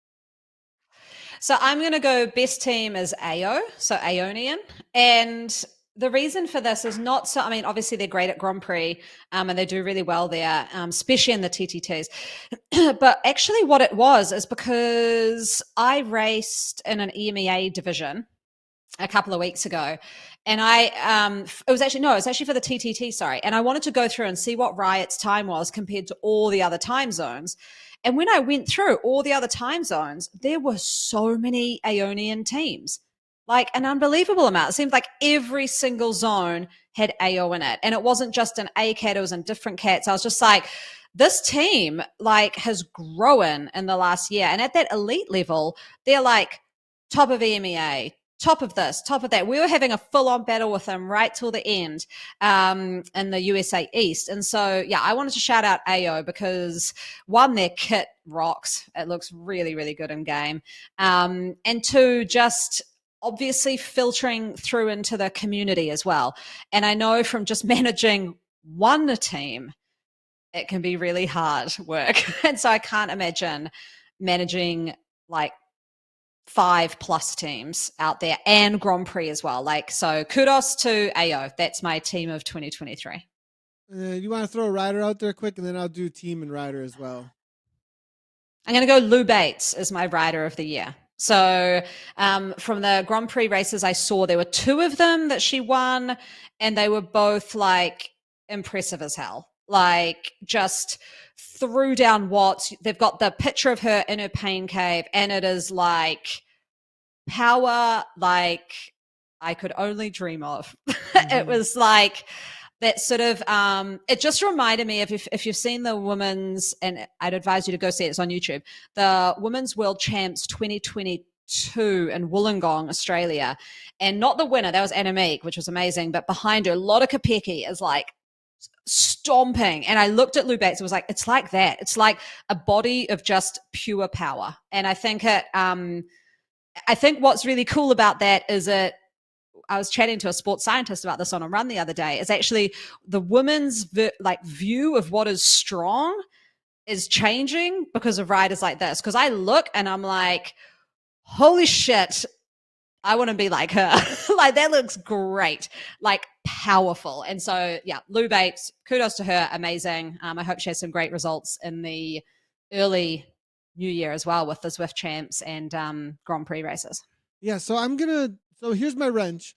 So I'm going to go best team is AO, so Aeonian. And the reason for this is not so, obviously they're great at Grand Prix and they do really well there, especially in the TTTs. But actually what it was is because I raced in an EMEA division a couple of weeks ago. And it was actually for the TTT, sorry. And I wanted to go through and see what Riot's time was compared to all the other time zones. And when I went through all the other time zones, there were so many Aeonian teams, an unbelievable amount. It seemed like every single zone had AO in it. And it wasn't just an A cat, it was in different cats. I was just like, this team has grown in the last year. And at that elite level, they're top of EMEA, top of this, top of that. We were having a full-on battle with them right till the end in the USA East. And so, yeah, I wanted to shout out AO because, one, their kit rocks. It looks really, really good in game. And two, just obviously filtering through into the community as well. And I know from just managing one team, it can be really hard work. And so I can't imagine managing like 5+ teams out there and Grand Prix as well. Like, so kudos to AO. That's my team of 2023. You want to throw a rider out there quick, and then I'll do team and rider as well. I'm going to go Lou Bates as my rider of the year. So from the Grand Prix races I saw, there were 2 of them that she won, and they were both like impressive as hell. Like, just threw down watts. They've got the picture of her in her pain cave, and it is like power like I could only dream of. It was like that sort of it just reminded me of if you've seen the women's, and I'd advise you to go see it, it's on YouTube, the Women's World Champs 2022 in Wollongong, Australia, and not the winner, that was Annemiek, which was amazing, but behind her Lotte Kopecky is like stomping, and I looked at Lou Bates and was like, it's like that. It's like a body of just pure power. And I think what's really cool about that is I was chatting to a sports scientist about this on a run the other day, is actually the women's view of what is strong is changing because of riders like this. Because I look and I'm like, holy shit, I want to be like her. Like, that looks great, like powerful. And so, yeah, Lou Bates, kudos to her. Amazing. I hope she has some great results in the early new year as well with the Zwift champs and Grand Prix races. Yeah. So here's my wrench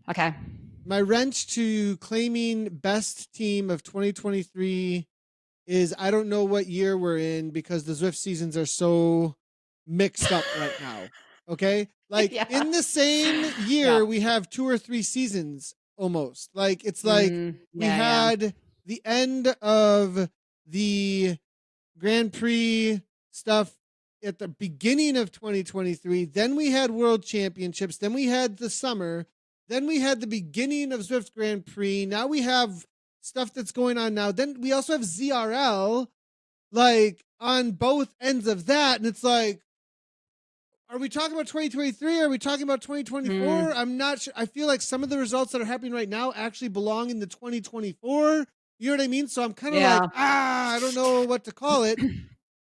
Okay. My wrench to claiming best team of 2023 is, I don't know what year we're in because the Zwift seasons are so mixed up right now. Okay. Like in the same year, we have 2 or 3 seasons almost. Like, it's like we had the end of the Grand Prix stuff at the beginning of 2023. Then we had World Championships. Then we had the summer. Then we had the beginning of Zwift Grand Prix. Now we have stuff that's going on now. Then we also have ZRL, like, on both ends of that. And it's like, are we talking about 2023? Are we talking about 2024? I'm not sure. I feel like some of the results that are happening right now actually belong in the 2024. You know what I mean? So I'm kind of like, I don't know what to call it.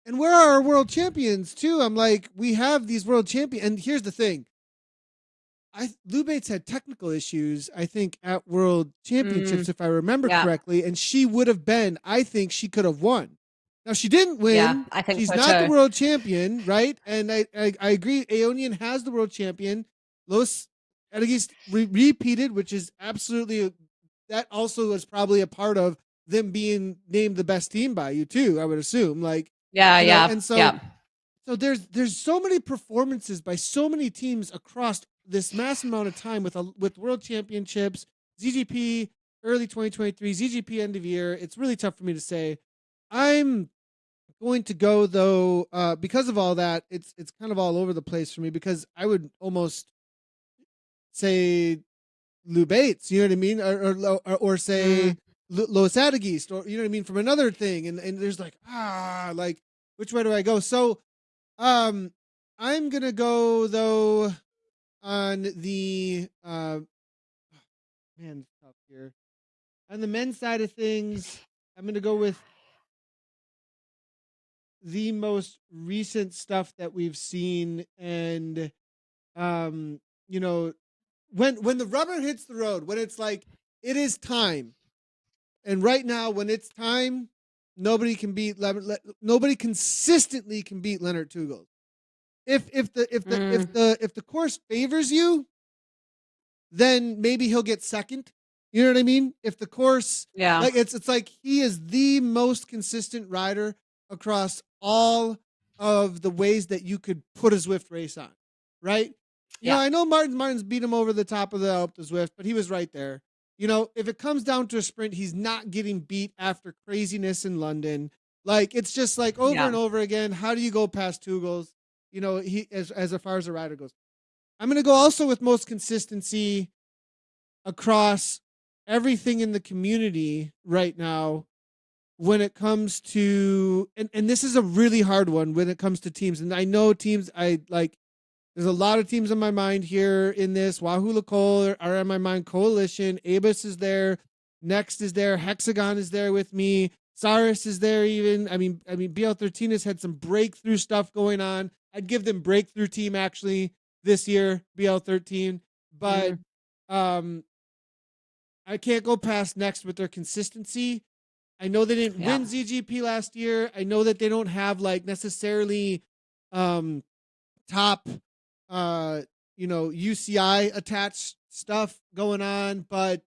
And where are our world champions too? I'm like, we have these world champions. And here's the thing. Lou Bates had technical issues, I think, at world championships, if I remember correctly. And she would have been, I think she could have won. Now, she didn't win. Yeah, I think she's so not too. the world champion, right? And I agree. Aeonian has the world champion. Los Edegis repeated, which is absolutely, that also was probably a part of them being named the best team by you too, I would assume. Like, and so, so there's so many performances by so many teams across this massive amount of time with world championships, ZGP early 2023, ZGP end of year. It's really tough for me to say. I'm going to go though, because of all that, it's kind of all over the place for me, because I would almost say Lou Bates, you know what I mean? Or say Los Adagist, or you know what I mean, from another thing. And there's like, like, which way do I go? So I'm gonna go though on the man, tough here. On the men's side of things, I'm gonna go with the most recent stuff that we've seen. And you know, when the rubber hits the road, when it's like it is time, and right now when it's time, nobody consistently can beat Leonard Tugel. If the course favors you, then maybe he'll get second. You know what I mean? If the course, like it's like he is the most consistent rider across all of the ways that you could put a Zwift race on, right? You know, I know Martin's beat him over the top of the Alpe to Zwift, but he was right there. You know, if it comes down to a sprint, he's not getting beat after craziness in London. Like, it's just like over and over again. How do you go past Tugels? You know, he as far as a rider goes. I'm going to go also with most consistency across everything in the community right now when it comes to, and this is a really hard one when it comes to teams. And I know teams, there's a lot of teams in my mind here in this. Wahoo Lacole are in my mind. Coalition, Abus is there. Next is there. Hexagon is there with me. Saris is there even. I mean, BL13 has had some breakthrough stuff going on. I'd give them breakthrough team actually this year, BL13. But I can't go past next with their consistency. I know they didn't win ZGP last year. I know that they don't have like necessarily top UCI attached stuff going on, but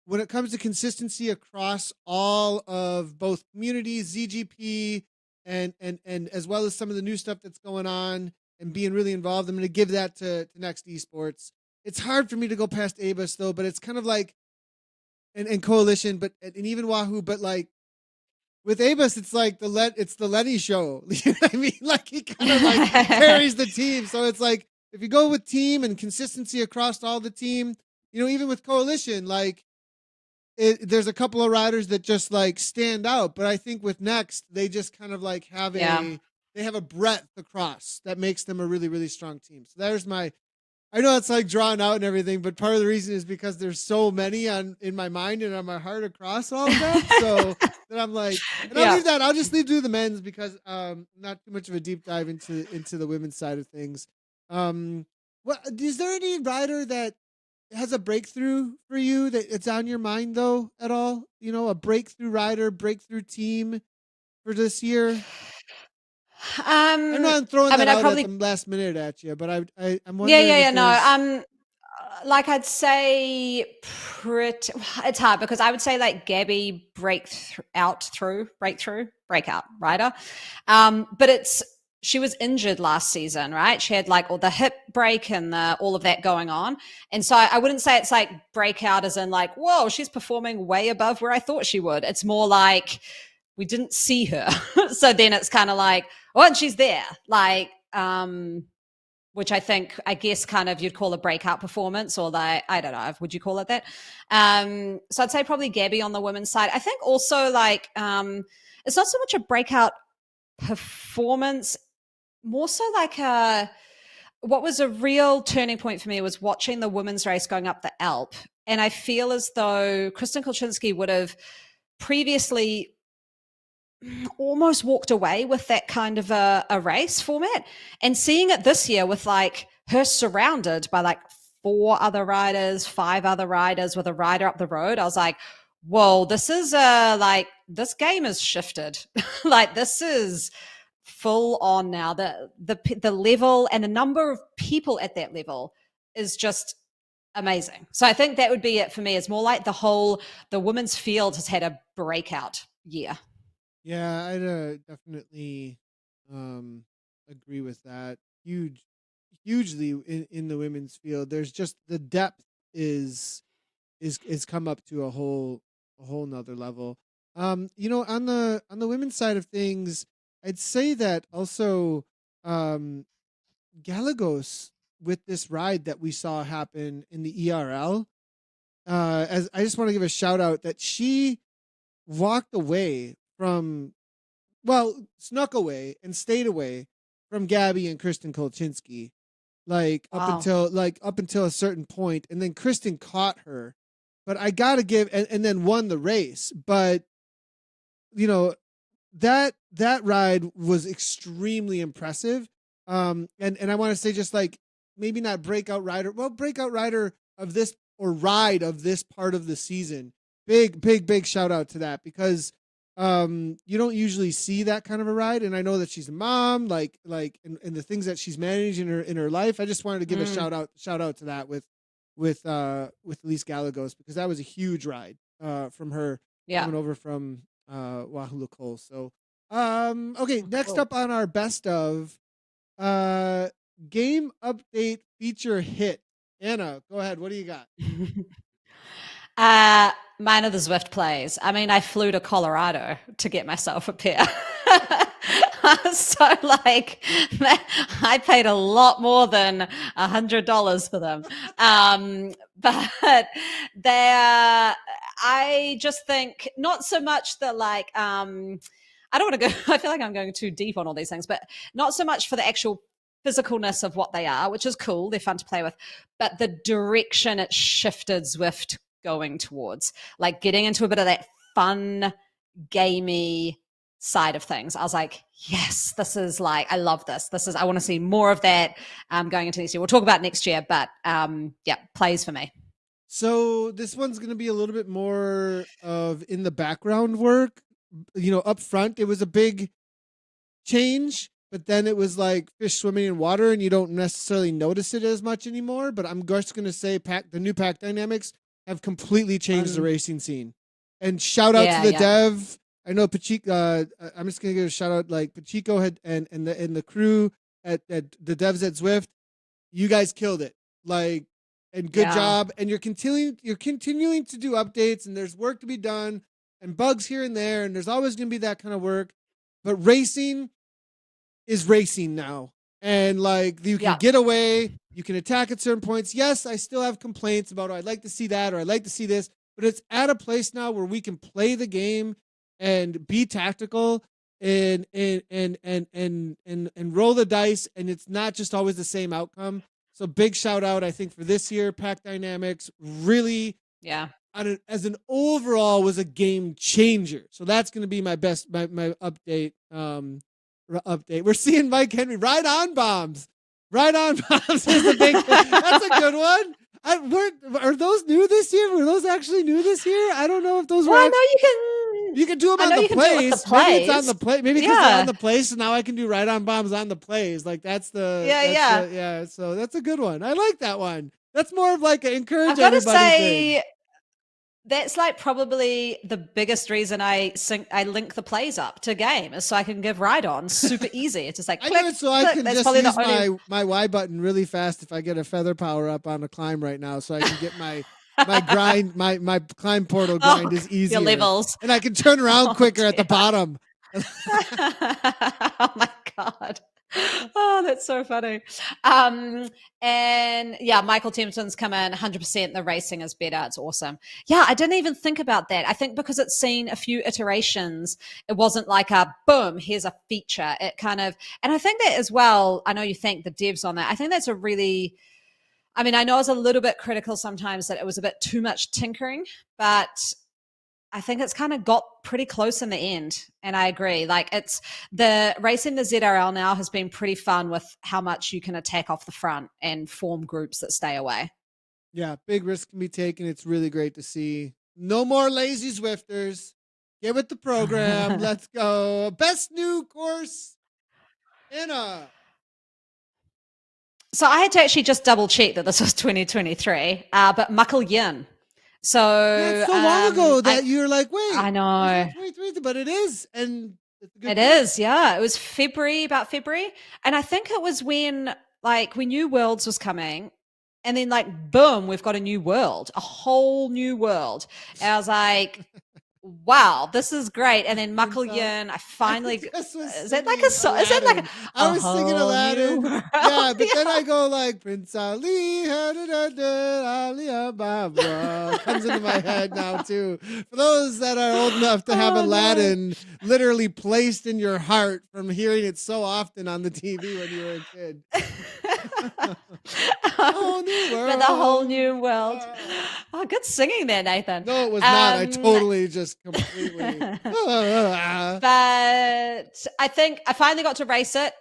when it comes to consistency across all of both communities, ZGP, and as well as some of the new stuff that's going on and being really involved, I'm going to give that to Next Esports. It's hard for me to go past Abus though, but it's kind of like and Coalition, but and even Wahoo, but like with Abus, it's like it's the Lenny show. You know what I mean? Like he kind of like carries the team. So it's like if you go with team and consistency across all the team, even with Coalition, like there's a couple of riders that just like stand out. But I think with Next, they just kind of like have they have a breadth across that makes them a really, really strong team. So there's I know it's like drawn out and everything, but part of the reason is because there's so many in my mind and on my heart across all of that. So that I'm like, and I'll leave that. I'll just leave to the men's because not too much of a deep dive into the women's side of things. What is there any rider that has a breakthrough for you that it's on your mind though at all? A breakthrough rider, breakthrough team for this year. I'm not throwing that out at the last minute at you, but I'm wondering. No. Like I'd say, it's hard because I would say like Gabby breakout rider, but she was injured last season, right? She had like all the hip break and all of that going on, and so I wouldn't say it's like breakout as in like, whoa, she's performing way above where I thought she would. It's more like we didn't see her, so then it's kind of like, oh, and she's there, like, which I guess kind of you'd call a breakout performance, or I don't know, would you call it that? So I'd say probably Gabby on the women's side. I think also like it's not so much a breakout performance, more so like what was a real turning point for me was watching the women's race going up the Alp, and I feel as though Kristen Kolczynski would have previously almost walked away with that kind of a race format, and seeing it this year with like her surrounded by like 5 other riders with a rider up the road, I was like, whoa, this is like this game has shifted. Like this is full on now. The level and the number of people at that level is just amazing. So I think that would be it for me. It's more like the women's field has had a breakout year. Yeah, I definitely agree with that. Hugely in the women's field. There's just the depth is come up to a whole nother level. On the women's side of things, I'd say that also Galagos with this ride that we saw happen in the ERL. As I just want to give a shout out that she walked away snuck away and stayed away from Gabby and Kristen Kolczynski, like up until a certain point, and then Kristen caught her. But I gotta give and then won the race. But that ride was extremely impressive. And I want to say just like maybe not breakout rider of this or ride of this part of the season. Big shout out to that because you don't usually see that kind of a ride, and I know that she's a mom, and the things that she's managed in her life. I just wanted to give a shout out to that with Elise Galagos because that was a huge ride from her coming over from Wahoo Cole. So okay, next up on our best of game update feature hit. Anna, go ahead. What do you got? Mine are the Zwift plays. I mean, I flew to Colorado to get myself a pair. So like I paid a lot more than $100 for them. But I just think not so much that like, I don't want to go, I feel like I'm going too deep on all these things, but not so much for the actual physicalness of what they are, which is cool. They're fun to play with, but the direction it shifted Zwift going towards, like getting into a bit of that fun gamey side of things. I was like, yes, this is like, I love this. I want to see more of that going into next year. We'll talk about next year, but yeah, plays for me. So this one's going to be a little bit more of in the background work. Up front, it was a big change, but then it was like fish swimming in water and you don't necessarily notice it as much anymore. But I'm just going to say the new pack dynamics have completely changed the racing scene. And shout out to the dev. I know Pachico. I'm just going to give a shout out, like Pachico had and the crew at the devs at Zwift. You guys killed it. Like, and good job. And you're continuing to do updates, and there's work to be done and bugs here and there, and there's always going to be that kind of work. But racing is racing now. And like you can get away, you can attack at certain points. Yes, I still have complaints about, I'd like to see that, or I'd like to see this, but it's at a place now where we can play the game and be tactical and roll the dice, and it's not just always the same outcome. So big shout out, I think, for this year. Pack Dynamics really, as an overall, was a game changer. So that's going to be my best, my update. Update. We're seeing Mike Henry ride on bombs. Ride on bombs is a big. That's a good one. Are those new this year? Were those actually new this year? I don't know if those were. I know you can do them on the plays. Maybe it's on the play. Maybe because they're on the plays, so now I can do ride on bombs on the plays. Like that's the So that's a good one. I like that one. That's more of like an encourage everybody thing. That's like probably the biggest reason I link the plays up to game is so I can give ride-ons super easy. It's just like click, I do it so I can That's just use my Y button really fast if I get a feather power up on a climb right now, so I can get my grind, my climb portal grind is easier. Your levels. And I can turn around quicker at the bottom. Oh my God. Oh, that's so funny. And yeah, Michael Templeton's come in 100%. The racing is better. It's awesome. Yeah, I didn't even think about that. I think because it's seen a few iterations, it wasn't like a boom, here's a feature. It kind of, and I think that as well, I know you thank the devs on that. I think that's a really, I mean, I know I was a little bit critical sometimes that it was a bit too much tinkering, but I think it's kind of got pretty close in the end. And I agree. Like it's the racing the ZRL now has been pretty fun with how much you can attack off the front and form groups that stay away. Yeah, big risk can be taken. It's really great to see. No more lazy Zwifters. Get with the program. Let's go. Best new course. Anna. So I had to actually just double check that this was 2023, but Muckle Yin. So it's so long ago that you're like, wait, I know, but it is, and it is, yeah. It was about February, and I think it was when New Worlds was coming, and then like boom, we've got a whole new world. And I was like, wow, this is great. And then Muckle Yin, I finally is that like a song? Is that like I was singing Aladdin? Yeah, but then I go like Prince Ali, comes into my head now too. For those that are old enough to have Aladdin literally placed in your heart from hearing it so often on the TV when you were a kid. The whole new world. Oh, good singing there, Nathan. No, it was not. I totally just completely. But I think I finally got to race it.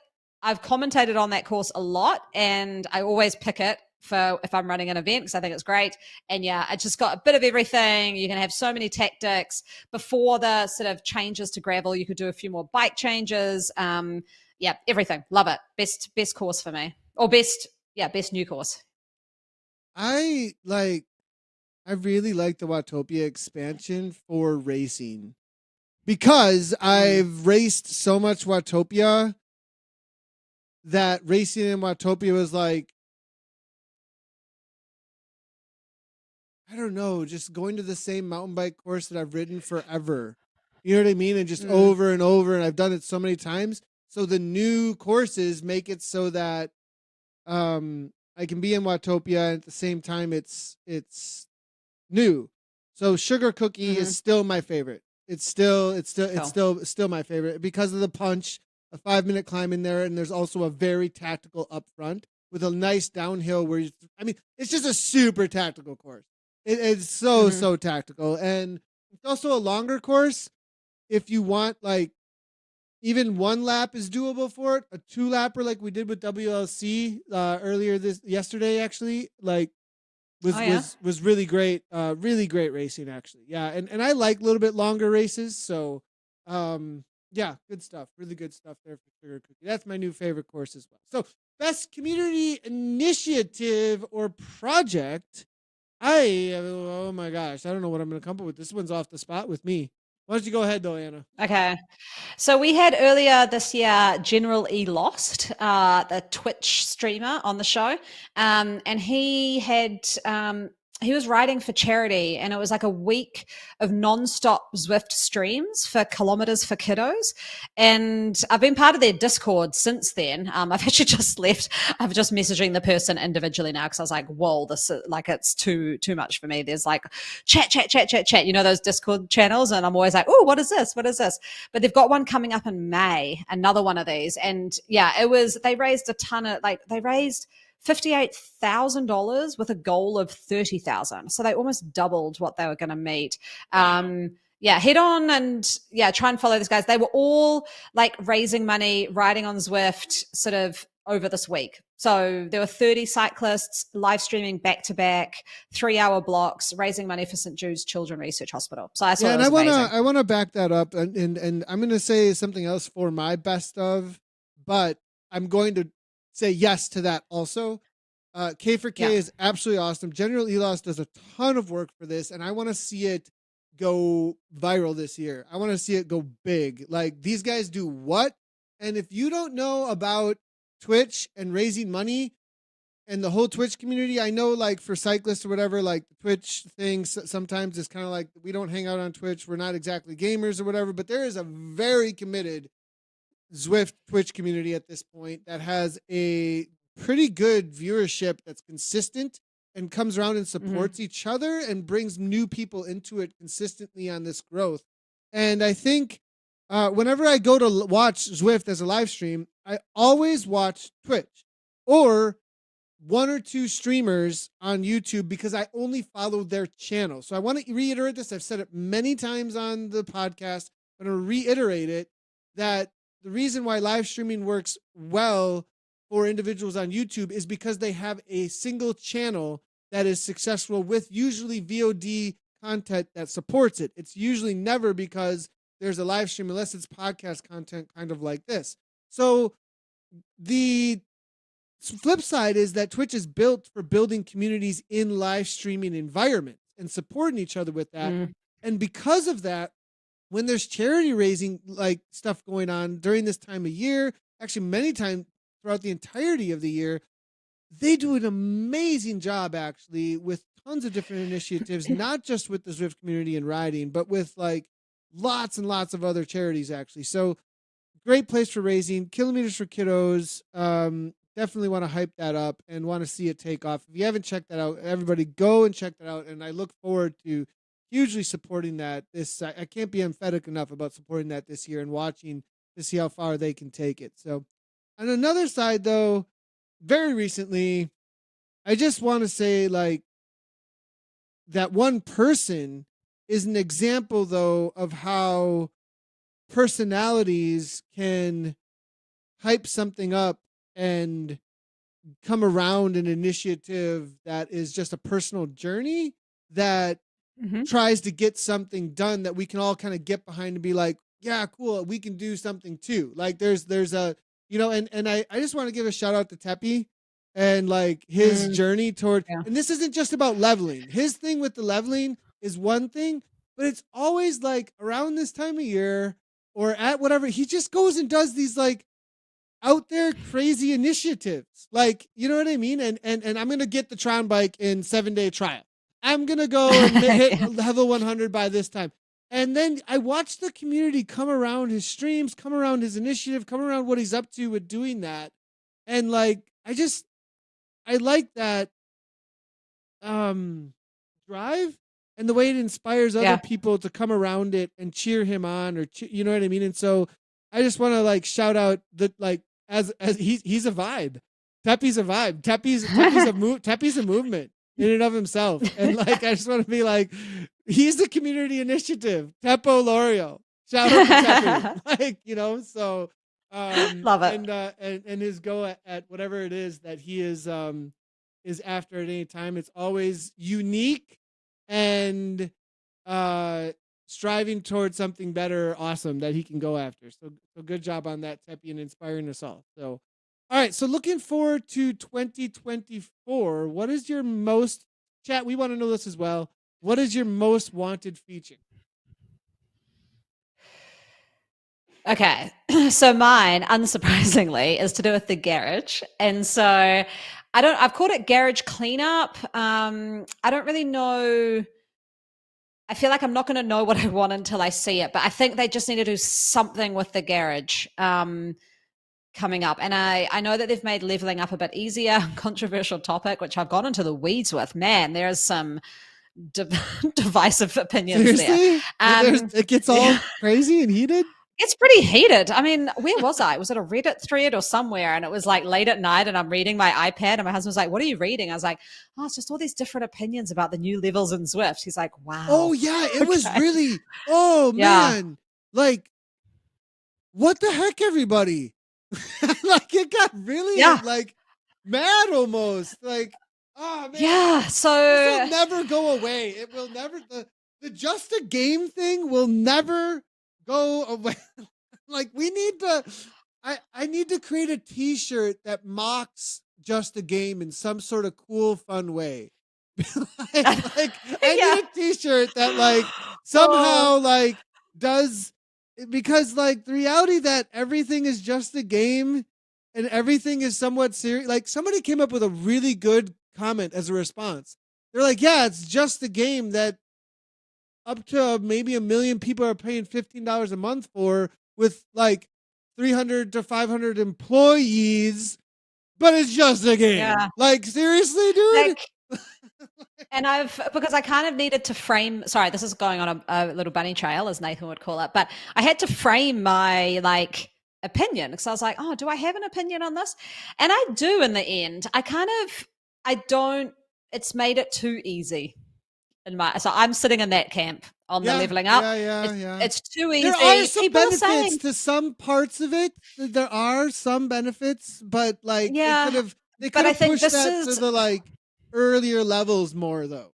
I've commentated on that course a lot, and I always pick it for if I'm running an event because I think it's great. And yeah, I just got a bit of everything. You can have so many tactics. Before the sort of changes to gravel, you could do a few more bike changes. Yeah, everything. Love it. Best course for me. Or best new course. I really like the Watopia expansion for racing because I've raced so much Watopia that racing in Watopia was like, I don't know, just going to the same mountain bike course that I've ridden forever. You know what I mean? And just over and over, and I've done it so many times. So the new courses make it so that I can be in Watopia and at the same time it's new. So Sugar Cookie is still my favorite. It's still my favorite because of the punch, a 5-minute climb in there, and there's also a very tactical up front with a nice downhill where it's just a super tactical course. It's so tactical, and it's also a longer course. if you want like even 1 lap is doable for it, a 2-lapper like we did with WLC yesterday actually, like was really great, really great racing actually. Yeah, and I like a little bit longer races, so yeah, good stuff, really good stuff there for Sugar Cookie. That's my new favorite course as well. So best community initiative or project. Oh my gosh, I don't know what I'm gonna come up with. This one's off the spot with me. Why don't you go ahead though, Anna? Okay. So we had earlier this year General E Lost, the Twitch streamer on the show. And he was riding for charity, and it was like a week of nonstop Zwift streams for Kilometers for Kiddos. And I've been part of their Discord since then. I've actually just left. I'm just messaging the person individually now because I was like, whoa, this is like, it's too much for me. There's like chat, you know, those Discord channels. And I'm always like, oh, what is this? What is this? But they've got one coming up in May, another one of these. And yeah, they raised a ton of, like, they raised $58,000 with a goal of 30,000. So they almost doubled what they were going to meet. Yeah, head on and try and follow these guys. They were all like raising money, riding on Zwift sort of over this week. So there were 30 cyclists live streaming back to back, 3-hour blocks, raising money for St. Jude's Children's Research Hospital. So I saw and I want to back that up, and I'm going to say something else for my best of, but I'm going to say yes to that also. K4K is absolutely awesome. General Elos does a ton of work for this, and I want to see it go viral this year. I want to see it go big. Like, these guys do what? And if you don't know about Twitch and raising money and the whole Twitch community, I know like for cyclists or whatever, like the Twitch thing sometimes it's kind of like we don't hang out on Twitch. We're not exactly gamers or whatever, but there is a very committed Zwift Twitch community at this point that has a pretty good viewership that's consistent and comes around and supports each other and brings new people into it consistently on this growth. And I think whenever I go to watch Zwift as a live stream, I always watch Twitch or 1 or 2 streamers on YouTube because I only follow their channel. So I want to reiterate this. I've said it many times on the podcast, but I'm going to reiterate it, that the reason why live streaming works well for individuals on YouTube is because they have a single channel that is successful with usually VOD content that supports it. It's usually never because there's a live stream unless it's podcast content kind of like this. So the flip side is that Twitch is built for building communities in live streaming environments and supporting each other with that. And because of that, when there's charity raising like stuff going on during this time of year, actually many times throughout the entirety of the year, they do an amazing job actually with tons of different initiatives, not just with the Zwift community and riding, but with like lots and lots of other charities actually. So great place for raising. Kilometers for Kiddos. Definitely want to hype that up and want to see it take off. If you haven't checked that out, everybody go and check that out. And I look forward to hugely supporting that. I can't be emphatic enough about supporting that this year and watching to see how far they can take it. So on another side though, very recently, I just want to say like that one person is an example though of how personalities can hype something up and come around an initiative that is just a personal journey that tries to get something done that we can all kind of get behind and be like, yeah, cool, we can do something too. Like there's a, you know, and I just want to give a shout out to Teppy and like his journey toward, and this isn't just about leveling. His thing with the leveling is one thing, but it's always like around this time of year or at whatever, he just goes and does these like out there crazy initiatives. Like, you know what I mean? And I'm going to get the Tron bike in 7-day trial. I'm going to go and hit level 100 by this time. And then I watch the community come around his streams, come around his initiative, come around what he's up to with doing that. And like, I like that drive and the way it inspires other people to come around it and cheer him on or, you know what I mean? And so I just want to like shout out that like, as he's a vibe. Teppy's a vibe. Teppy's a movement in and of himself. And like, I just want to be like, he's the community initiative. Teppo Lorio. Shout out to Teppy. Like, so Love it. and his go at whatever it is that he is after at any time. It's always unique and striving towards something better, awesome that he can go after. So good job on that, Teppy, and inspiring us all. So all right, so looking forward to 2024. What is your most chat? We want to know this as well. What is your most wanted feature? Okay, so mine, unsurprisingly, is to do with the garage, and so I've called it garage cleanup. I don't really know. I feel like I'm not going to know what I want until I see it, but I think they just need to do something with the garage coming up. And I know that they've made leveling up a bit easier. Controversial topic, which I've gone into the weeds with. Man, there's some divisive opinions Seriously? there. It gets all crazy and heated? It's pretty heated. I mean, where was I? Was it a Reddit thread or somewhere? And it was like late at night and I'm reading my iPad and my husband was like, what are you reading? I was like, oh, it's just all these different opinions about the new levels in Zwift. He's like, wow. Oh, yeah. It was really, man. Like, what the heck, everybody? Like, it got really, like, mad almost. Like, oh, man. Yeah, so. This will never go away. It will never, the just a game thing will never go away. Like, we need to, I need to create a t-shirt that mocks just a game in some sort of cool, fun way. I need a t-shirt that like somehow like does, because like the reality that everything is just a game and everything is somewhat serious. Like somebody came up with a really good comment as a response. They're like, yeah, it's just a game that up to maybe 1 million people are paying $15 a month for, with like 300 to 500 employees, but it's just a game. Yeah. Like, seriously, dude? And because I kind of needed to frame, sorry, this is going on a little bunny trail, as Nathan would call it, but I had to frame my like opinion because I was like, oh, do I have an opinion on this? And I do in the end. It's made it too easy. So I'm sitting in that camp on the leveling up. It's too easy. There are some benefits to some parts of it. There are some benefits, but like they could have pushed that to the like earlier levels more though.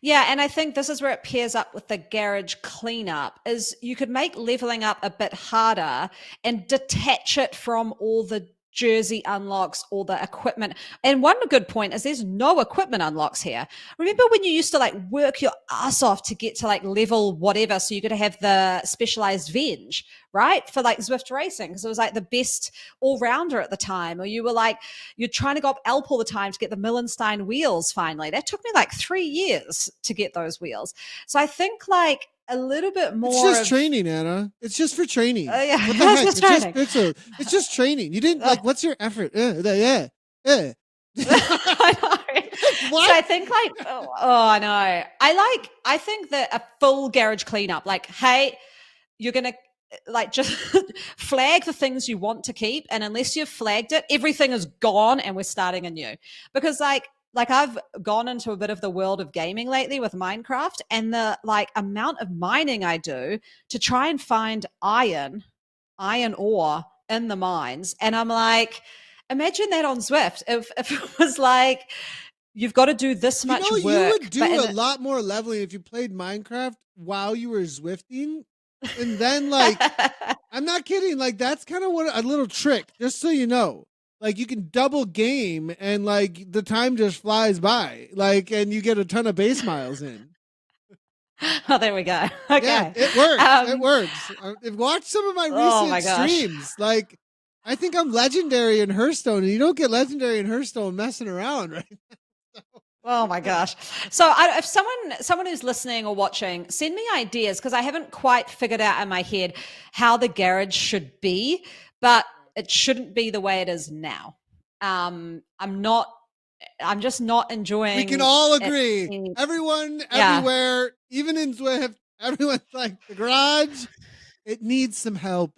Yeah, and I think this is where it pairs up with the garage cleanup, is you could make leveling up a bit harder and detach it from all the jersey unlocks or the equipment. And one good point is there's no equipment unlocks here. Remember when you used to like work your ass off to get to like level whatever so you could have the specialized venge, right? For like Zwift racing, because it was like the best all-rounder at the time. Or you were like, you're trying to go up Alp all the time to get the Millenstein wheels finally. That took me like 3 years to get those wheels. So I think like a little bit more. It's just training, Anna. It's just for training. Yeah, what the heck? Just training. It's just training. You didn't like. What's your effort? I know. So I think like, I know. I think that a full garage cleanup, like, hey, you're gonna like just flag the things you want to keep, and unless you've flagged it, everything is gone, and we're starting anew. Because like I've gone into a bit of the world of gaming lately with Minecraft, and the like amount of mining I do to try and find iron ore in the mines. And I'm like, imagine that on Zwift. If it was like, you've got to do this much work. You would do a lot more leveling if you played Minecraft while you were Zwifting. And then like, I'm not kidding. Like that's kind of what a little trick, just so you know. Like you can double game and like the time just flies by, like, and you get a ton of base miles in. Oh, there we go. Okay. Yeah, it works. It works. Watch some of my recent streams. Like, I think I'm legendary in Hearthstone, and you don't get legendary in Hearthstone messing around, right? Oh my gosh. So if someone who's listening or watching, send me ideas, because I haven't quite figured out in my head how the garage should be, but it shouldn't be the way it is now. I'm just not enjoying. We can all agree. Everyone, everywhere, even in Zwift, everyone's like, the garage, it needs some help.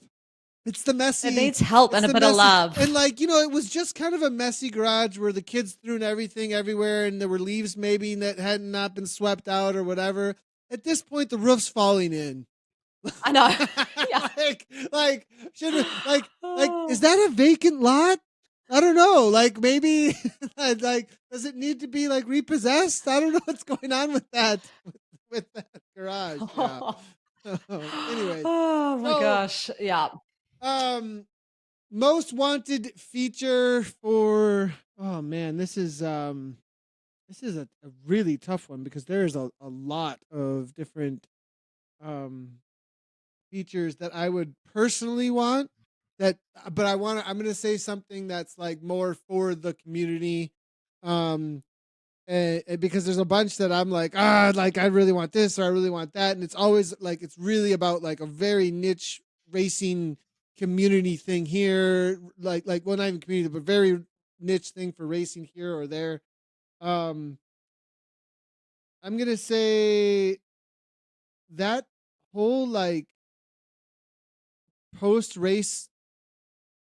It's the messy. It needs help and a bit of love. And like, it was just kind of a messy garage where the kids threw everything everywhere, and there were leaves maybe that had not been swept out or whatever. At this point, the roof's falling in. I know. Yeah. like should we, is that a vacant lot? I don't know. Like maybe like does it need to be like repossessed? I don't know what's going on with that with that garage. Yeah. Anyways, Oh my so gosh. Yeah. most wanted feature for oh man, this is a really tough one because there's a lot of different um features that I would personally want that but I'm going to say something that's like more for the community um and because there's a bunch that I'm like like I really want this or I really want that and it's always like it's really about like a very niche racing community thing here like well not even community but very niche thing for racing here or there. um I'm going to say that whole like post race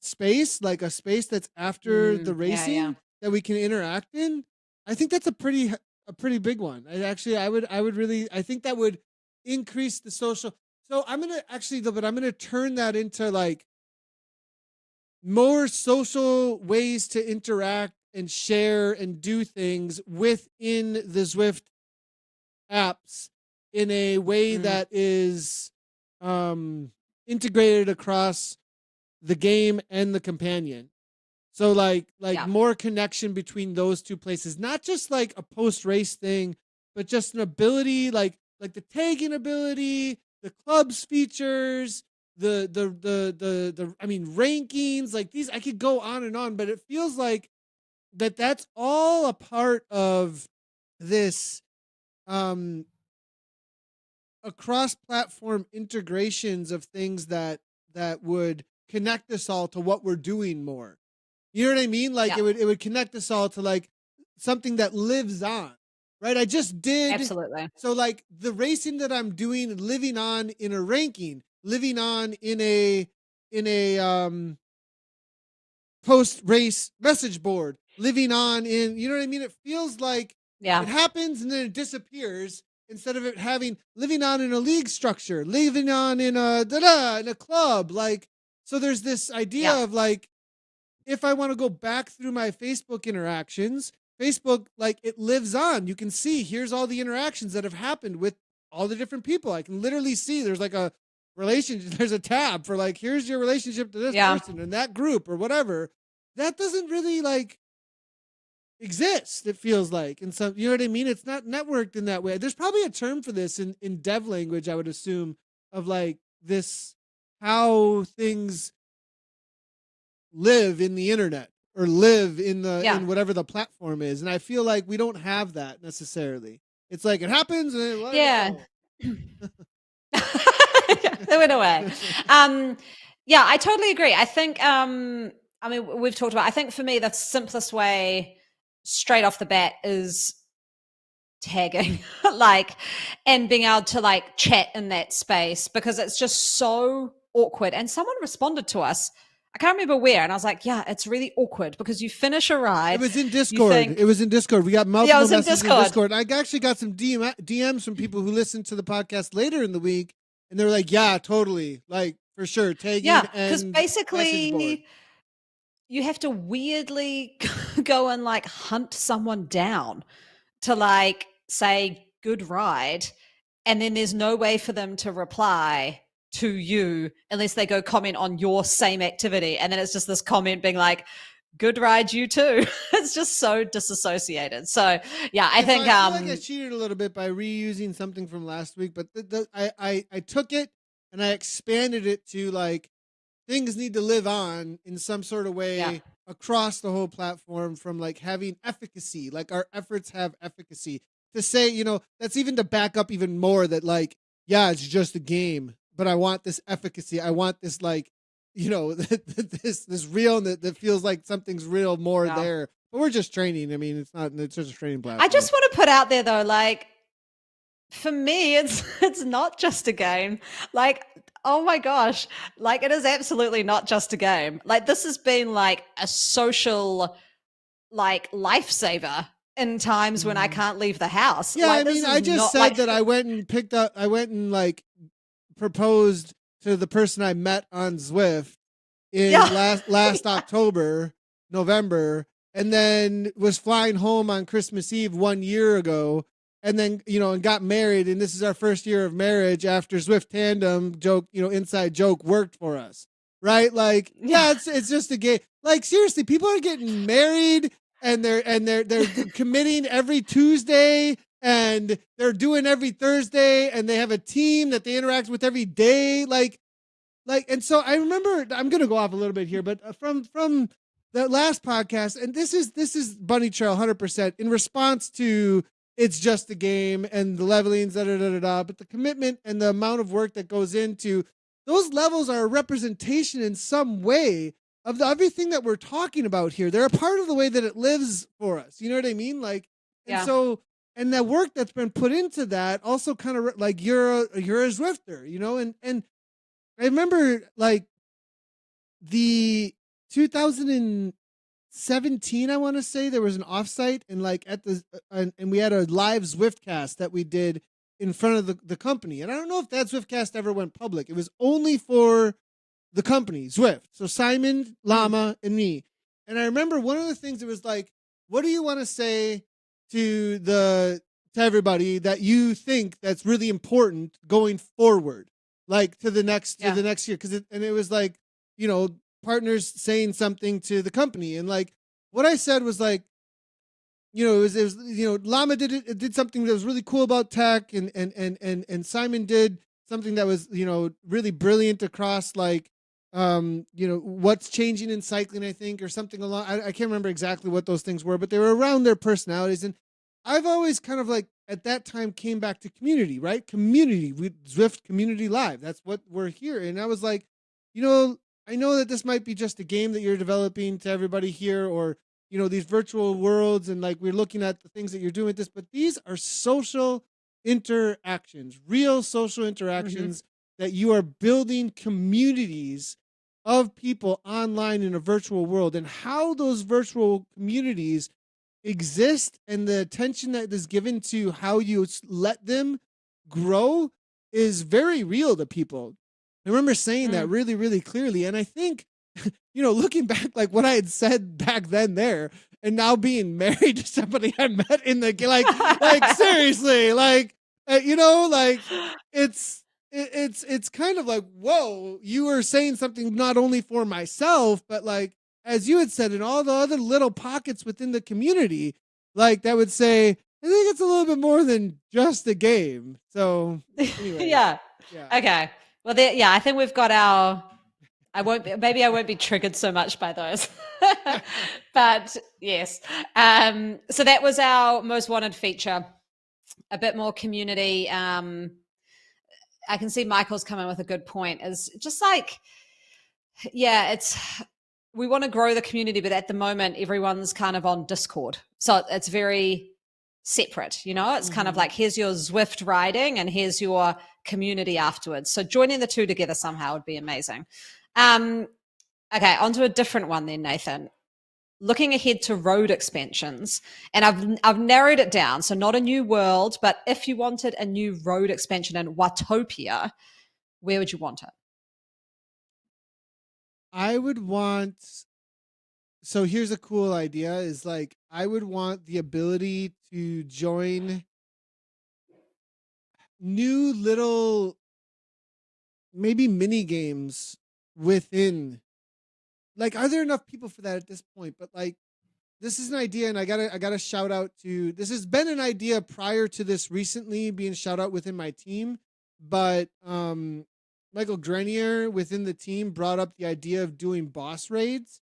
space, like a space that's after the Yeah. Yeah. racing that we can interact in. I think that's a pretty big one. I would really I think that would increase the social. So I'm gonna actually though, but I'm gonna turn that into like more social ways to interact and share and do things within the Zwift apps in a way Mm, that is integrated across the game and the companion. So like yeah. more connection between those two places, not just like a post race thing, but just an ability like the tagging ability, the clubs features, the I mean rankings, like these I could go on and on, but it feels like that's all a part of this um across platform integrations of things that would connect us all to what we're doing more. You know what I mean? Like Yeah. it would connect us all to like something that lives on. Right? I just did Absolutely. so like the racing that I'm doing living on in a ranking, living on in a post race message board, living on in you know what I mean? It feels like Yeah. it happens and then it disappears instead of it having living on in a league structure, living on in a in a club. Like so there's this idea Yeah. of like if I want to go back through my Facebook interactions, Facebook, like it lives on. You can see here's all the interactions that have happened with all the different people. I can literally see there's like a relationship, there's a tab for like, here's your relationship to this Yeah. person and that group or whatever. That doesn't really like exist, it feels like. And so, you know what I mean? It's not networked in that way. There's probably a term for this in dev language, I would assume, of like this, how things live in the internet or live in the Yeah. in whatever the platform is, and I feel like we don't have that necessarily. It's like it happens and then let Yeah. it They went away. go. Yeah, I totally agree. I think I mean we've talked about I think for me the simplest way straight off the bat is tagging like and being able to like chat in that space because it's just so awkward and someone responded to us I can't remember where and I was like yeah it's really awkward because you finish a It ride was in you Discord. think It was in Discord. We got yeah it multiple was in messages in Discord Discord. I actually got some DMs from people who listened to the podcast later in the week, and they were like, "Yeah, totally, like for sure, tagging yeah because and message board." basically you have to weirdly go and like hunt someone down to like say good ride and then there's no way for them to reply to you unless they go comment on your same activity and then it's just this comment being like good ride you too it's just so disassociated so yeah I think I feel like I cheated a little bit by reusing something from last week, but I took it and I expanded it to like things need to live on in some sort of way yeah across the whole platform from like having efficacy, like our efforts have efficacy. To say, you know, that's even to back up even more that like, yeah, it's just a game, but I want this efficacy. I want this like, you know, this real that feels like something's real more yeah there. But we're just training. I mean, it's just a training I platform. just want to put out there though like for me it's not just a game like oh my gosh like it is absolutely not just a game like this has been like a social like lifesaver in times when I can't leave the house Yeah, like I this mean, is I just not said like that I went and like proposed to the person I met on Zwift in Yeah. last October, November, and then was flying home on Christmas Eve 1 year ago, and then and got married, and this is our first year of marriage after Zwift Tandem joke, inside joke worked for us, right? Like, yeah, it's just a game. Like, seriously, people are getting married and they're committing every Tuesday and they're doing every Thursday and they have a team that they interact with every day. Like, and so I remember, I'm going to go off a little bit here, but from the last podcast, and this is Bunny Trail 100% in response to it's just a game and the levelings, but the commitment and the amount of work that goes into those levels are a representation in some way of everything that we're talking about here. They're a part of the way that it lives for us. You know what I mean? Like, and so, and the work that's been put into that also kind of like you're a Zwifter, and I remember like the 2017, I want to say, there was an offsite and like at the and we had a live Zwiftcast that we did in front of the company. And I don't know if that Zwiftcast ever went public. It was only for the company, Zwift. So Simon, Llama, and me. And I remember one of the things, it was like, what do you want to say to everybody that you think that's really important going forward? Like to the next year, because it was like, partners saying something to the company, and like what I said was like, it was Llama did something that was really cool about tech, and Simon did something that was really brilliant across like what's changing in cycling, I think, or something along. I can't remember exactly what those things were, but they were around their personalities. And I've always kind of like at that time came back to community, right? Community with Zwift Community Live. That's what we're here. And I was like, I know that this might be just a game that you're developing to everybody here, or, these virtual worlds, and like we're looking at the things that you're doing with this, but these are social interactions, real social interactions that you are building communities of people online in a virtual world, and how those virtual communities exist and the attention that is given to how you let them grow is very real to people. I remember saying that really, really clearly. And I think, looking back, like what I had said back then there, and now being married to somebody I met in the, like seriously, like, like it's kind of like, whoa, you were saying something not only for myself, but like, as you had said, in all the other little pockets within the community, like that would say, I think it's a little bit more than just a game. So anyway. Yeah. Okay. Well, I think we've got I won't be triggered so much by those, but yes. So that was our most wanted feature, a bit more community. I can see Michael's coming with a good point, is just like, we want to grow the community, but at the moment everyone's kind of on Discord. So it's very separate, it's kind of like, here's your Zwift riding and here's your community afterwards. So joining the two together somehow would be amazing. Okay, onto a different one then, Nathan. Looking ahead to road expansions, and I've narrowed it down. So not a new world, but if you wanted a new road expansion in Watopia, where would you want it? I would want, so here's a cool idea, is like, I would want the ability to join new little, maybe mini games within, like, are there enough people for that at this point? But like, this is an idea, and I gotta shout out to, this has been an idea prior to this recently being shout out within my team, but Michael Grenier within the team brought up the idea of doing boss raids,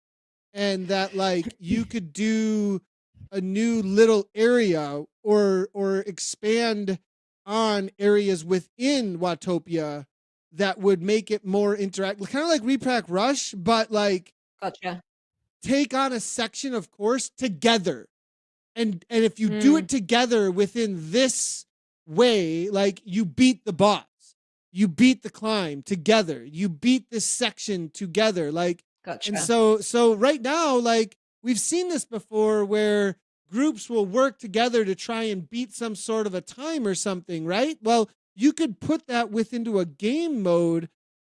and that like you could do a new little area or expand on areas within Watopia that would make it more interactive, kind of like Repack Rush, but like take on a section of course together. And if you do it together within this way, like you beat the boss. You beat the climb together. You beat this section together. Like, and so right now, like we've seen this before where groups will work together to try and beat some sort of a time or something, right? Well, you could put that into a game mode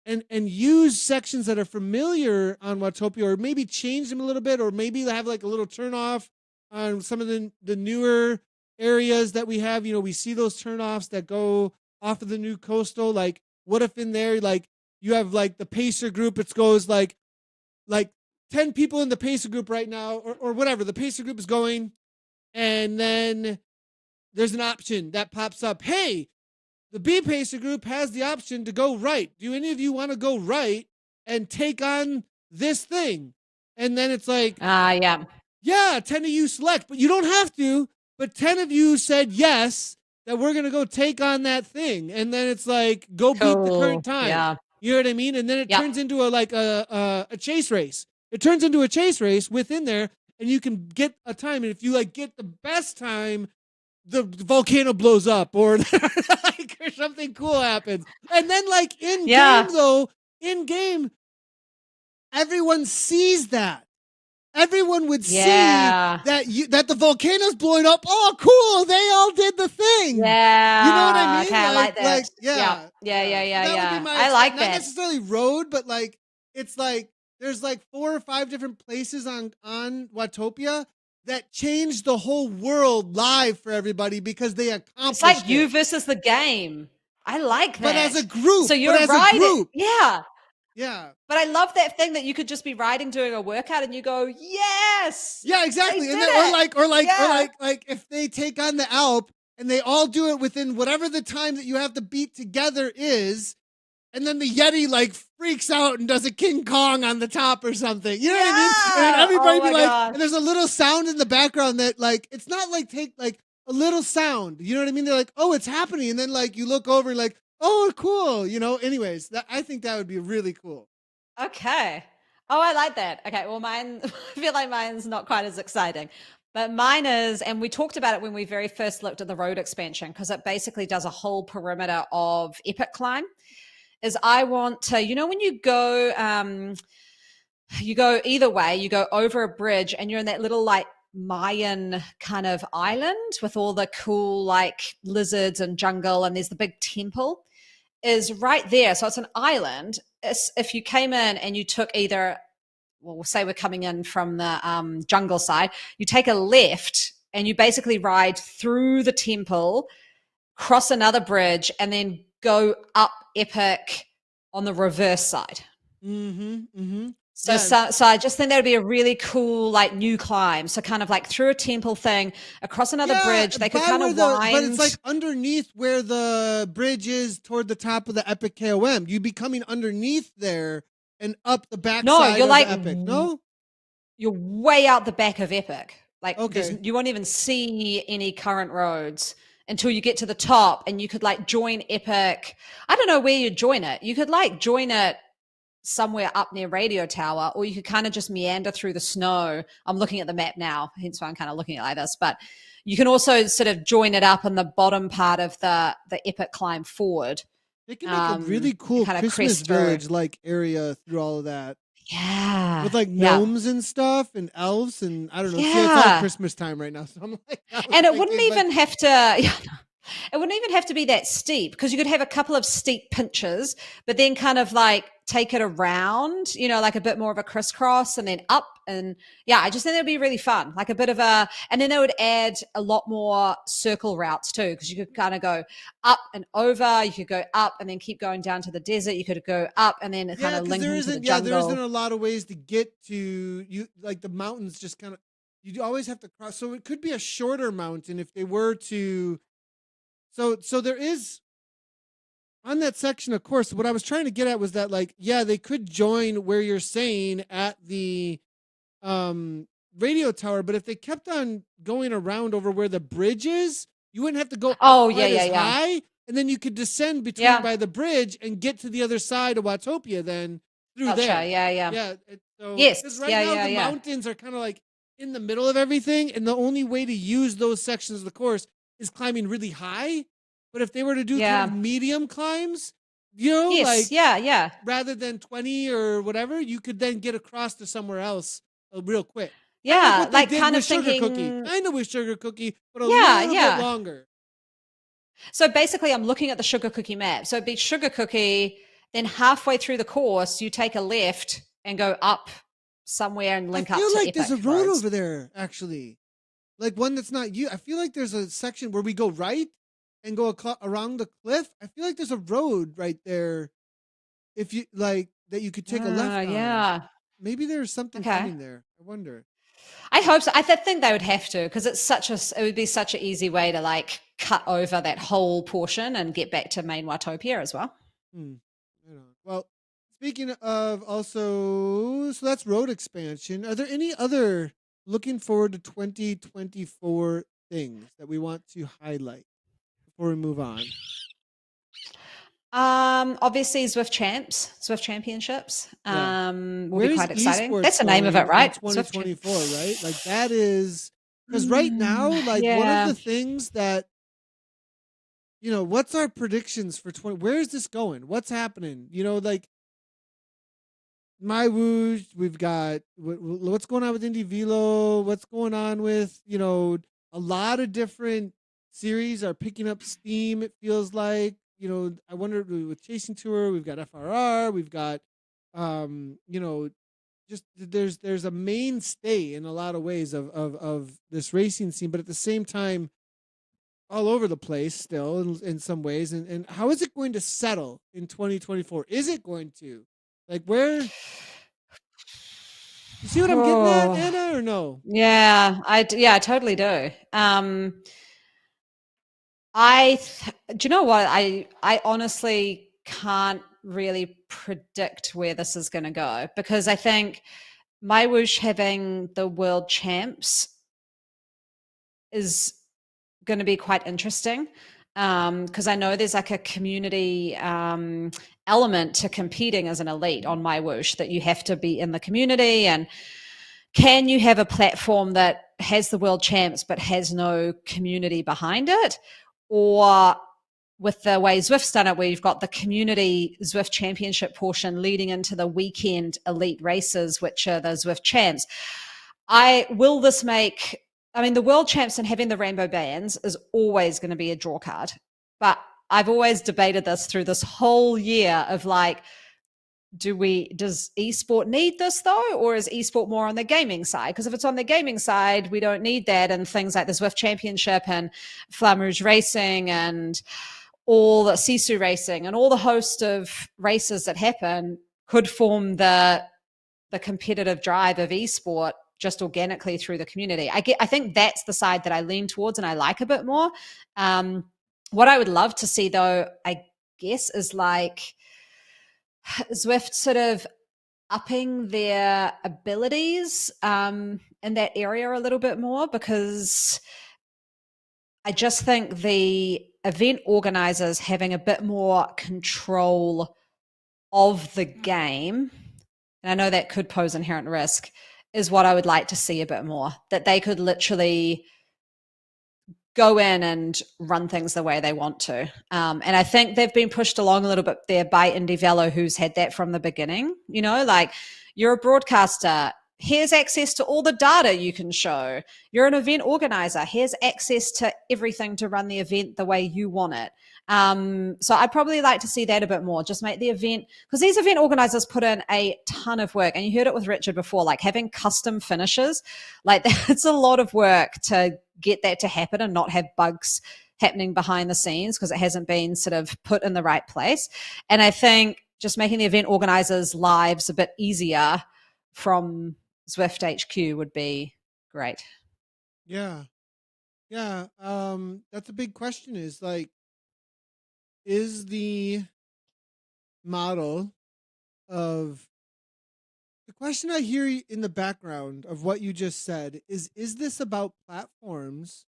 and use sections that are familiar on Watopia, or maybe change them a little bit, or maybe have like a little turn off on some of the newer areas that we have. We see those turnoffs that go off of the new coastal. Like, what if in there, like, you have like the pacer group, it goes like 10 people in the pacer group right now, or whatever, the pacer group is going, and then there's an option that pops up. Hey, the B pacer group has the option to go right. Do any of you want to go right and take on this thing? And then it's like, yeah, 10 of you select, but you don't have to. But 10 of you said yes, that we're going to go take on that thing. And then it's like, go beat the current time. Yeah. You know what I mean? And then it turns into a chase race. It turns into a chase race within there, and you can get a time. And if you like get the best time, the volcano blows up, or like, or something cool happens. And then like in game, everyone sees that. Everyone would see that the volcano's blowing up. Oh, cool! They all did the thing. Yeah, you know what I mean. Okay, I like that. Yeah. That would be my I like not that. Not necessarily road, but like it's like there's like 4 or 5 different places on Watopia that changed the whole world live for everybody because they accomplished. It's like you versus the game. I like that. But as a group. So you're riding. Yeah. Yeah. But I love that thing that you could just be riding doing a workout and you go, yes. Yeah, exactly. And then, or like if they take on the Alp and they all do it within whatever the time that you have to beat together is, and then the Yeti like freaks out and does a King Kong on the top or something. You know what I mean? And then everybody be like, and there's a little sound in the background that like, it's not like take like a little sound. You know what I mean? They're like, oh, it's happening. And then like you look over and like, oh, cool. Anyways, I think that would be really cool. Okay. Oh, I like that. Okay. Well, mine, I feel like mine's not quite as exciting, but mine is, and we talked about it when we very first looked at the road expansion, because it basically does a whole perimeter of epic climb. Is I want to, when you go either way, you go over a bridge and you're in that little like Mayan kind of island with all the cool like lizards and jungle, and there's the big temple is right there. So it's an island. If you came in and you took either, well, we'll say we're coming in from the jungle side, you take a left and you basically ride through the temple, cross another bridge, and then go up epic on the reverse side. So I just think that would be a really cool like new climb. So kind of like through a temple thing, across another bridge, they could kind of wind. But it's like underneath where the bridge is toward the top of the epic KOM. You'd be coming underneath there and up the back side of the epic. No? You're way out the back of epic. Like you won't even see any current roads until you get to the top, and you could like join epic. I don't know where you join it. You could like join it somewhere up near Radio Tower, or you could kind of just meander through the snow. I'm looking at the map now, hence why I'm kind of looking at it like this. But you can also sort of join it up in the bottom part of the epic climb forward. They can make a really cool Christmas village like area through all of that. Yeah. With like gnomes and stuff and elves and I don't know. Yeah. See, it's all Christmas time right now. So I'm like, and it wouldn't even have to, it wouldn't even have to be that steep, because you could have a couple of steep pinches, but then kind of like take it around, like a bit more of a crisscross and then up. And I just think that'd be really fun. Like a bit of and then they would add a lot more circle routes too, because you could kind of go up and over. You could go up and then keep going down to the desert. You could go up and then kind of link into the jungle. There isn't a lot of ways to get to you. Like the mountains just kind of, you always have to cross. So it could be a shorter mountain if they were to. So there is on that section, of course, what I was trying to get at was that like, they could join where you're saying at the radio tower, but if they kept on going around over where the bridge is, you wouldn't have to go high, and then you could descend between by the bridge and get to the other side of Watopia then through there. Yeah. So, yes. Right now the mountains are kind of like in the middle of everything, and the only way to use those sections of the course is climbing really high. But if they were to do kind of medium climbs, rather than 20 or whatever, you could then get across to somewhere else real quick. Yeah, like kind of Sugar thinking. Cookie. Kind of with Sugar Cookie, but a little bit longer. So basically, I'm looking at the sugar cookie map. So it'd be sugar cookie, then halfway through the course, you take a left and go up somewhere and I link up feel to like there's Epic a road Roads. over there, actually. Like one that's not you. I feel like there's a section where we go right and go around the cliff. I feel like there's a road right there. If you like that, you could take a left on. Yeah. Maybe there's something Okay. coming there. I wonder. I hope so. I think they would have to because it would be such an easy way to like cut over that whole portion and get back to main Watopia as well. Hmm. Right on. Well, speaking of also, so that's road expansion. Are there any other looking forward to 2024 things that we want to highlight before we move on? Obviously Zwift Championships. Yeah. Will Where be is quite exciting. esports That's the name of going it, in right? 2024, right? Like that is because right now, like one of Yeah. the things that what's our predictions for 20? Where is this going? What's happening? Like my Rouge, we've got what's going on with Indie Velo, what's going on with a lot of different series are picking up steam. It feels like I wonder with Chasing Tour, we've got FRR, we've got just there's a mainstay in a lot of ways of this racing scene, but at the same time all over the place still in some ways. And how is it going to settle in 2024? Is it going to like where you see what I'm getting at, Anna, or no? Yeah, I totally do. Do you know what? I honestly can't really predict where this is going to go because I think my Whoosh having the world champs is going to be quite interesting because I know there's like a community element to competing as an elite on my Whoosh that you have to be in the community. And can you have a platform that has the world champs but has no community behind it? Or with the way Zwift's done it, where you've got the community Zwift championship portion leading into the weekend elite races, which are the Zwift champs. The world champs and having the rainbow bands is always going to be a draw card. But I've always debated this through this whole year of like, does esport need this though, or is esport more on the gaming side? Because if it's on the gaming side, we don't need that, and things like the Zwift Championship and Flamme Rouge Racing and all the Sisu Racing and all the host of races that happen could form the competitive drive of esport just organically through the community. I think that's the side that I lean towards and I like a bit more. What I would love to see though, I guess, is like Zwift sort of upping their abilities in that area a little bit more, because I just think the event organizers having a bit more control of the game, and I know that could pose inherent risk, is what I would like to see a bit more, that they could literally go in and run things the way they want to. And I think they've been pushed along a little bit there by Indie Velo, who's had that from the beginning. Like you're a broadcaster, here's access to all the data you can show. You're an event organizer, here's access to everything to run the event the way you want it. So I'd probably like to see that a bit more, just make the event, because these event organizers put in a ton of work, and you heard it with Richard before, like having custom finishes, like that's a lot of work to get that to happen and not have bugs happening behind the scenes because it hasn't been sort of put in the right place. And I think just making the event organizers' lives a bit easier from Zwift HQ would be great. Yeah. That's a big question, is like, is the model of the question I hear in the background of what you just said is this about platforms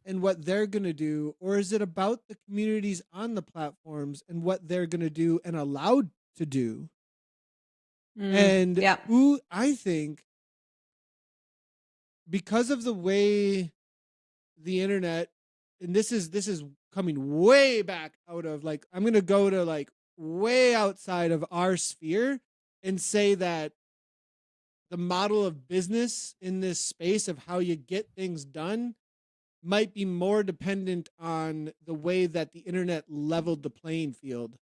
and what they're going to do, or is it about the communities on the platforms and what they're going to do and allowed to do? And yeah. who, I think, because of the way the internet, and this is coming way back out of, like, I'm going to go to like way outside of our sphere and say that the model of business in this space of how you get things done might be more dependent on the way that the internet leveled the playing field.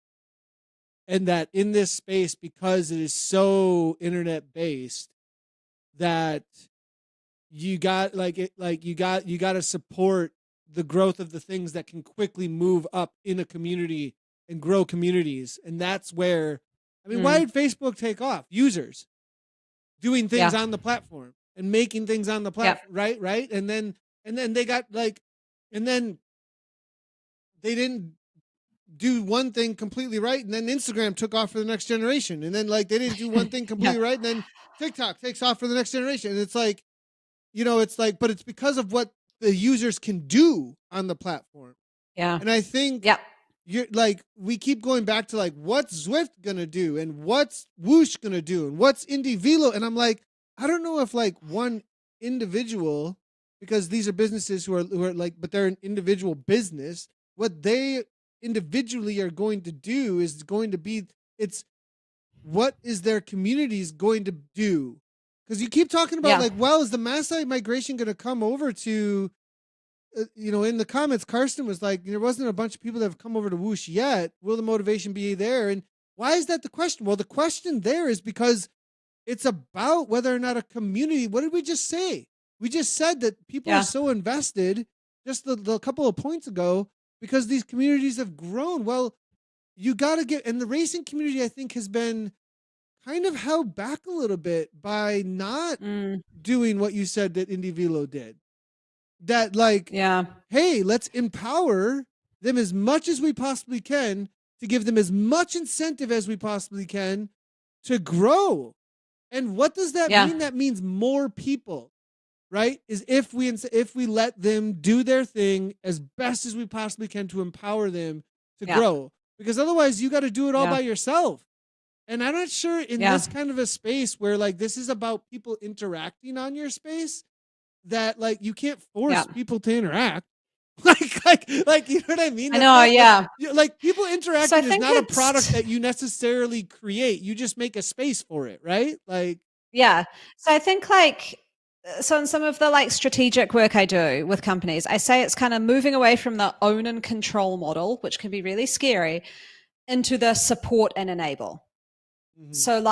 And that in this space, because it is so internet based, that you got you got to support the growth of the things that can quickly move up in a community and grow communities. And that's where, I mean, why did Facebook take off? Users doing things on the platform and making things on the platform, right? And then they got and then they didn't do one thing completely right, and then Instagram took off for the next generation, and then they didn't do one thing completely right, and then TikTok takes off for the next generation. And it's but it's because of what the users can do on the platform. Yeah. And I think you're we keep going back to what's Zwift gonna do, and what's Whoosh gonna do, and what's Indie Velo, and I'm I don't know if one individual, because these are businesses who are but they're an individual business, what they individually are going to do is going to be, it's what is their communities going to do? Because you keep talking about is the mass migration going to come over to in the comments, Karsten was there wasn't a bunch of people that have come over to Whoosh yet. Will the motivation be there? And why is that the question? Well, the question there is because it's about whether or not a community, what did we just say? We just said that people are so invested just the couple of points ago because these communities have grown. Well, you got to get, and the racing community, I think, has been kind of held back a little bit by not doing what you said that Indie Velo did. That hey, let's empower them as much as we possibly can to give them as much incentive as we possibly can to grow. And what does that mean? That means more people, right? Is if we let them do their thing as best as we possibly can to empower them to grow. Because otherwise you got to do it all by yourself. And I'm not sure in this kind of a space where this is about people interacting on your space, that you can't force people to interact. You know what I mean? I know, people interacting is not a product that you necessarily create. You just make a space for it, right? So I think so in some of the strategic work I do with companies, I say it's kind of moving away from the own and control model, which can be really scary, into the support and enable. Mm-hmm. So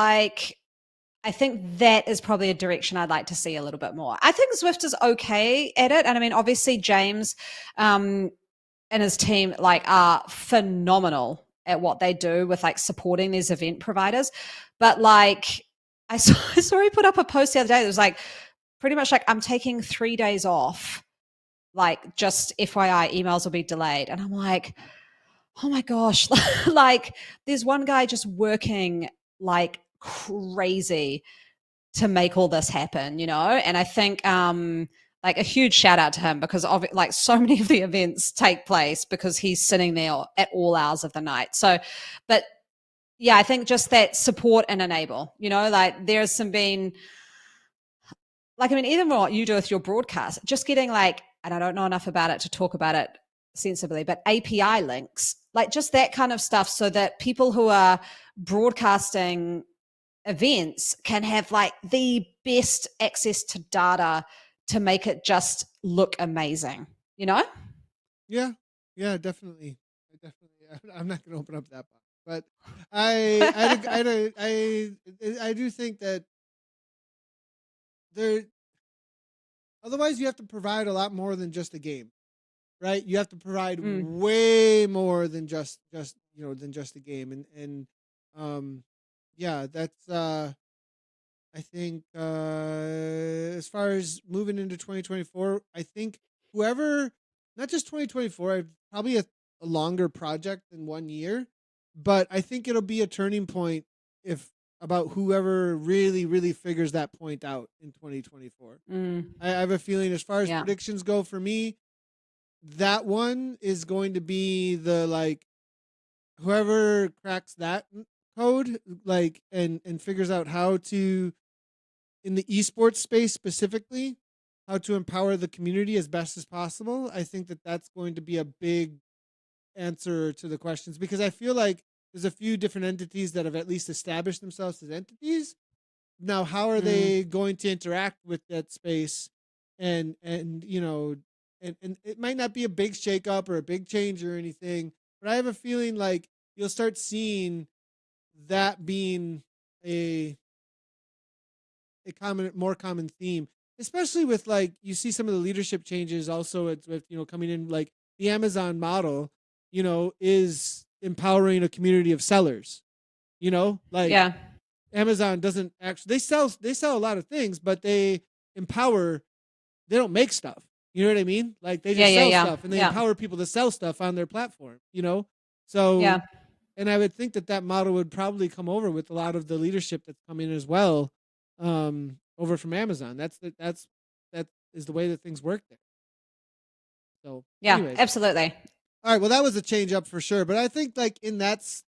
I think that is probably a direction I'd like to see a little bit more. I think Zwift is okay at it. And I mean, obviously James and his team are phenomenal at what they do with supporting these event providers. But I saw he put up a post the other day that was pretty much I'm taking 3 days off. Just FYI, emails will be delayed. And I'm oh my gosh. There's one guy just working crazy to make all this happen, and I think a huge shout out to him because of so many of the events take place because he's sitting there at all hours of the night. So but yeah, I think just that support and enable, there's some been I mean, even what you do with your broadcast, just getting and I don't know enough about it to talk about it sensibly, but API links, just that kind of stuff so that people who are broadcasting events can have the best access to data to make it just look amazing, Yeah, definitely. I'm not going to open up that box, but I do think that otherwise you have to provide a lot more than just a game, right? You have to provide way more than just than just a game, and that's I think as far as moving into 2024, I think whoever, not just 2024, probably a longer project than 1 year, but I think it'll be a turning point about whoever really, really figures that point out in 2024. I have a feeling as far as predictions go for me, that one is going to be the whoever cracks that code and figures out how to, in the esports space specifically, how to empower the community as best as possible. I think that that's going to be a big answer to the questions, because I feel there's a few different entities that have at least established themselves as entities. Now, how are they going to interact with that space and and it might not be a big shakeup or a big change or anything, but I have a feeling like you'll start seeing that being a more common theme, especially with like you see some of the leadership changes also with coming in, like the Amazon model, is empowering a community of sellers. Like Yeah. Amazon doesn't actually they sell a lot of things, but they empower. They don't make stuff. You know what I mean? Like they just sell stuff, and they empower people to sell stuff on their platform. So Yeah. and I would think that model would probably come over with a lot of the leadership that's coming as well, over from Amazon. That is the way that things work there. So Yeah, anyways. absolutely. All right, well, that was a change up for sure, but I think like it's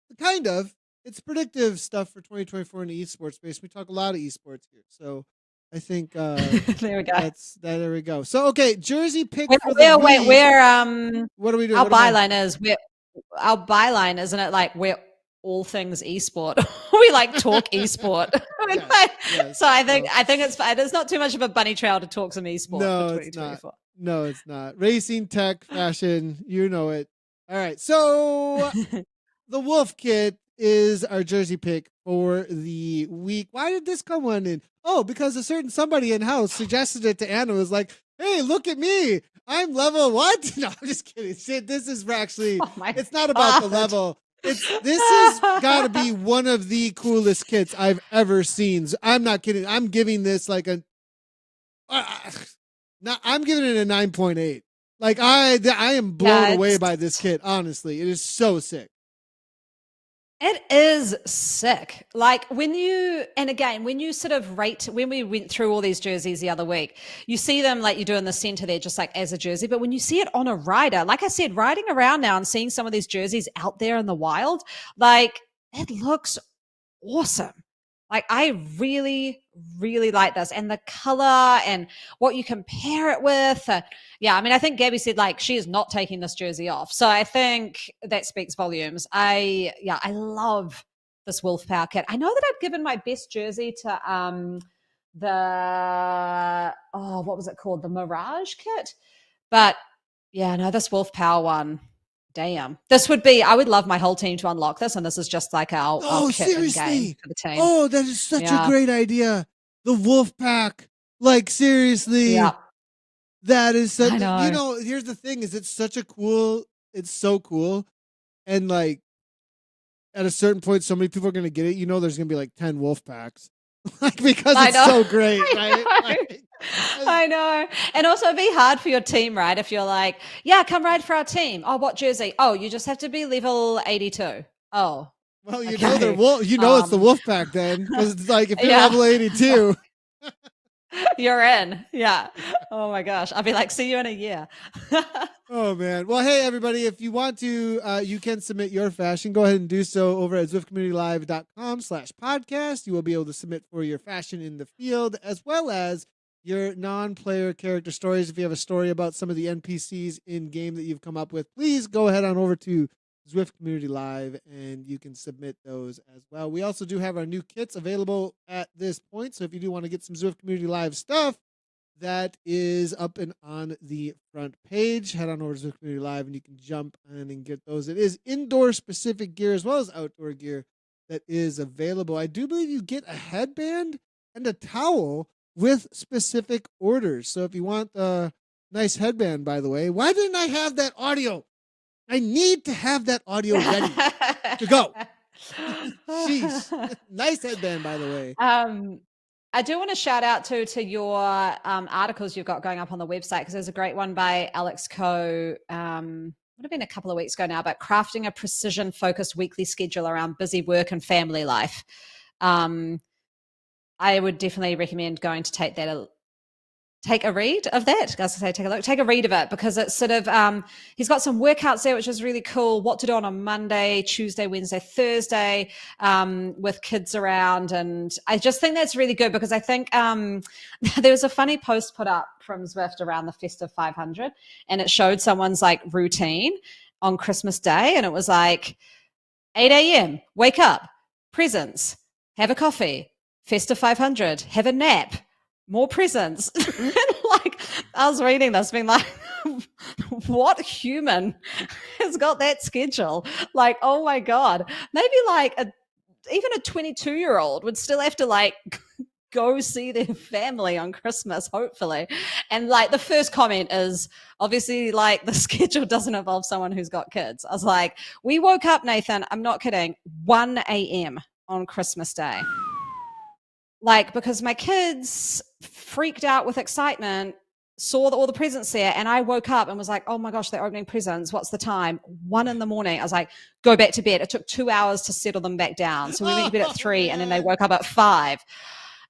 predictive stuff for 2024 in the esports space. We talk a lot of esports here, so I think there we go. There we go. So okay, jersey pick for the week. What are we doing? Our byline isn't it like we're all things esport? We like talk esport. Yes. So I think it's not too much of a bunny trail to talk some esport. No, it's not. No, it's not. Racing, tech, fashion, you know it. All right, so the Wolf Kit is our jersey pick for the week. Why did this come on in? Oh, because a certain somebody in house suggested it to Anna. Was like, hey, look at me. I'm level what? No, I'm just kidding. Shit, this is actually, it's not about the level. This has got to be one of the coolest kits I've ever seen. I'm not kidding. I'm giving this like I'm giving it a 9.8. Like I am blown away by this kit. Honestly, it is so sick. It is sick. Like when you sort of rate, when we went through all these jerseys the other week, you see them like you do in the center there, just like as a jersey. But when you see it on a rider, like I said, riding around now and seeing some of these jerseys out there in the wild, like it looks awesome. Like I really, really like this, and the color and what you compare it with. Yeah, I mean, I think Gabby said like she is not taking this jersey off, so I think that speaks volumes. I love this Wolf Power kit. I know that I've given my best jersey to what was it called, the Mirage kit, but yeah, no, this Wolf Power one. Damn. I would love my whole team to unlock this, and this is just like our kit seriously for the team. Oh, that is such a great idea. The Wolf Pack. Like seriously. Yeah. That is such here's the thing is it's so cool. And like at a certain point so many people are gonna get it, there's gonna be like 10 Wolf Packs. Like because it's so great, right? I know. And also it'd be hard for your team, right? If you're like, yeah, come ride for our team. Oh, what jersey? Oh, you just have to be level 82. Oh. Well, know they're it's the Wolf Pack then. Because it's like if you're level 82. You're in. Yeah. Oh my gosh. I'll be like, see you in a year. Oh man. Well, hey everybody, if you want to, you can submit your fashion. Go ahead and do so over at zwiftcommunitylive.com/podcast. You will be able to submit for your fashion in the field, as well as your non-player character stories. If you have a story about some of the NPCs in game that you've come up with, please go ahead on over to Zwift Community Live and you can submit those as well. We also do have our new kits available at this point. So if you do want to get some Zwift Community Live stuff, that is up and on the front page. Head on over to Zwift Community Live and you can jump in and get those. It is indoor specific gear as well as outdoor gear that is available. I do believe you get a headband and a towel with specific orders. So if you want a nice headband, by the way, why didn't I have that audio? I need to have that audio ready to go. Jeez. Nice headband, by the way. I do want to shout out to your articles you've got going up on the website, because there's a great one by Alex Coe. Would have been a couple of weeks ago now, about crafting a precision-focused weekly schedule around busy work and family life. I would definitely recommend going to take a read of that. I was going to say, take a read of it, because it's sort of, he's got some workouts there, which is really cool. What to do on a Monday, Tuesday, Wednesday, Thursday, with kids around. And I just think that's really good, because I think there was a funny post put up from Zwift around the Festive 500, and it showed someone's like routine on Christmas Day. And it was like 8 a.m., wake up, presents, have a coffee, Festive 500, have a nap, more presents. Like I was reading this being like, what human has got that schedule? Like, oh my God. Maybe like even a 22-year-old would still have to like go see their family on Christmas, hopefully. And like the first comment is obviously like the schedule doesn't involve someone who's got kids. I was like, we woke up, Nathan, I'm not kidding, 1 a.m. on Christmas Day. Like, because my kids freaked out with excitement, saw all the presents there, and I woke up and was like, oh my gosh, they're opening presents. What's the time? 1 a.m. I was like, go back to bed. It took 2 hours to settle them back down. So we went to bed at 3 and then they woke up at 5.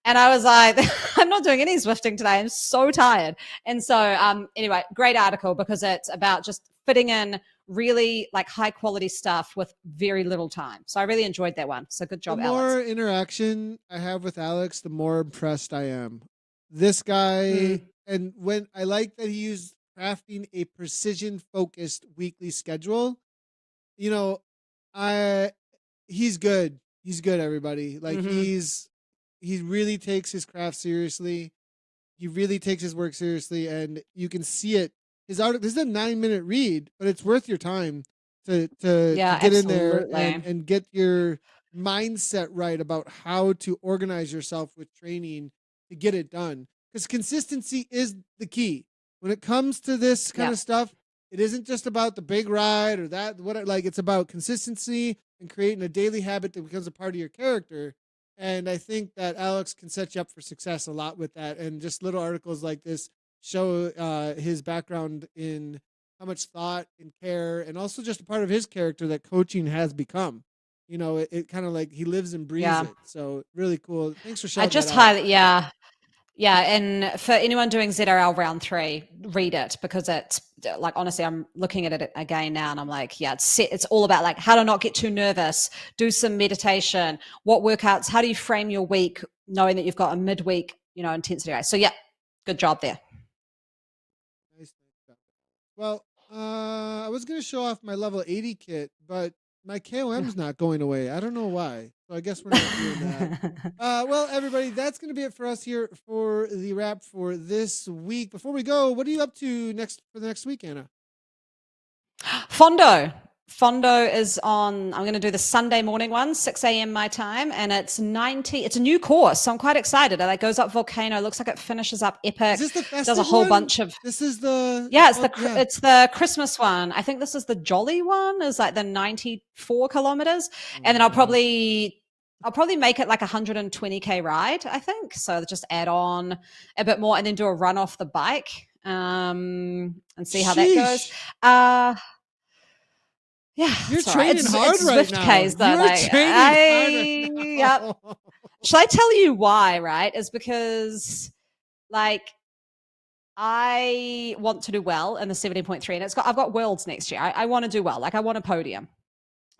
And I was like, I'm not doing any Zwifting today. I'm so tired. And so anyway, great article because it's about just fitting in really like high quality stuff with very little time. So I really enjoyed that one. So good job, The more Alex. interaction I have with Alex, the more impressed I am. This guy, and when I like that he used crafting a precision focused weekly schedule. You know, he's good. He's good, everybody. Like he really takes his craft seriously. He really takes his work seriously, and you can see it. His article, this is a 9-minute read, but it's worth your time to get in there and get your mindset right about how to organize yourself with training to get it done. Because consistency is the key. When it comes to this kind of stuff, it isn't just about the big ride or that. It's about consistency and creating a daily habit that becomes a part of your character. And I think that Alex can set you up for success a lot with that. And just little articles like this show his background in how much thought and care, and also just a part of his character that coaching has become. You know, it kind of like he lives and breathes it. So really cool. Thanks for showing that out. Yeah, and for anyone doing ZRL round 3, read it because it's like, honestly, I'm looking at it again now and I'm like, yeah, it's all about like how to not get too nervous, do some meditation, what workouts, how do you frame your week knowing that you've got a midweek, intensity race. So yeah, good job there. Nice. Well, I was going to show off my level 80 kit, but my KOM's not going away. I don't know why. So I guess we're not doing that. Well, everybody, that's going to be it for us here for the wrap for this week. Before we go, what are you up to for the next week, Anna? Fondo is on, I'm going to do the Sunday morning one, 6 a.m. my time, and it's a new course, so I'm quite excited. It goes up Volcano, looks like it finishes up Epic. Is this the Festive does a whole one? bunch of... This is the... Yeah, it's the Christmas one. I think this is the Jolly one, is like the 94 kilometers, and then I'll probably make it like a 120K ride, I think, so just add on a bit more and then do a run off the bike and see how that goes. Yeah, you're training hard right now. Case, though, you're training hard right now. Yep. Shall I tell you why? Right, is because like I want to do well in the 70.3, and I've got Worlds next year. I want to do well, like I want a podium.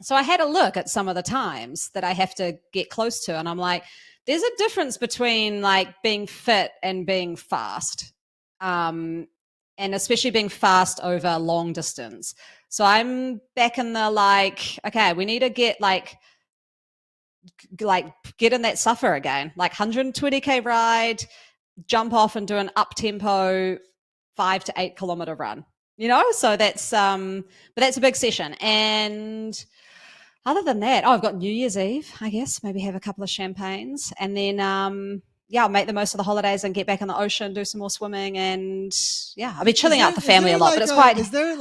So I had a look at some of the times that I have to get close to, and I'm like, there's a difference between like being fit and being fast. And especially being fast over long distance. So I'm back in the okay, we need to get get in that suffer again, like 120K ride, jump off and do an up tempo 5 to 8 kilometer run, so that's, but that's a big session. And other than that, I've got New Year's Eve, I guess, maybe have a couple of champagnes and then, I'll make the most of the holidays and get back in the ocean, do some more swimming, and I'll be chilling out with the family a lot. But it's quite. Is there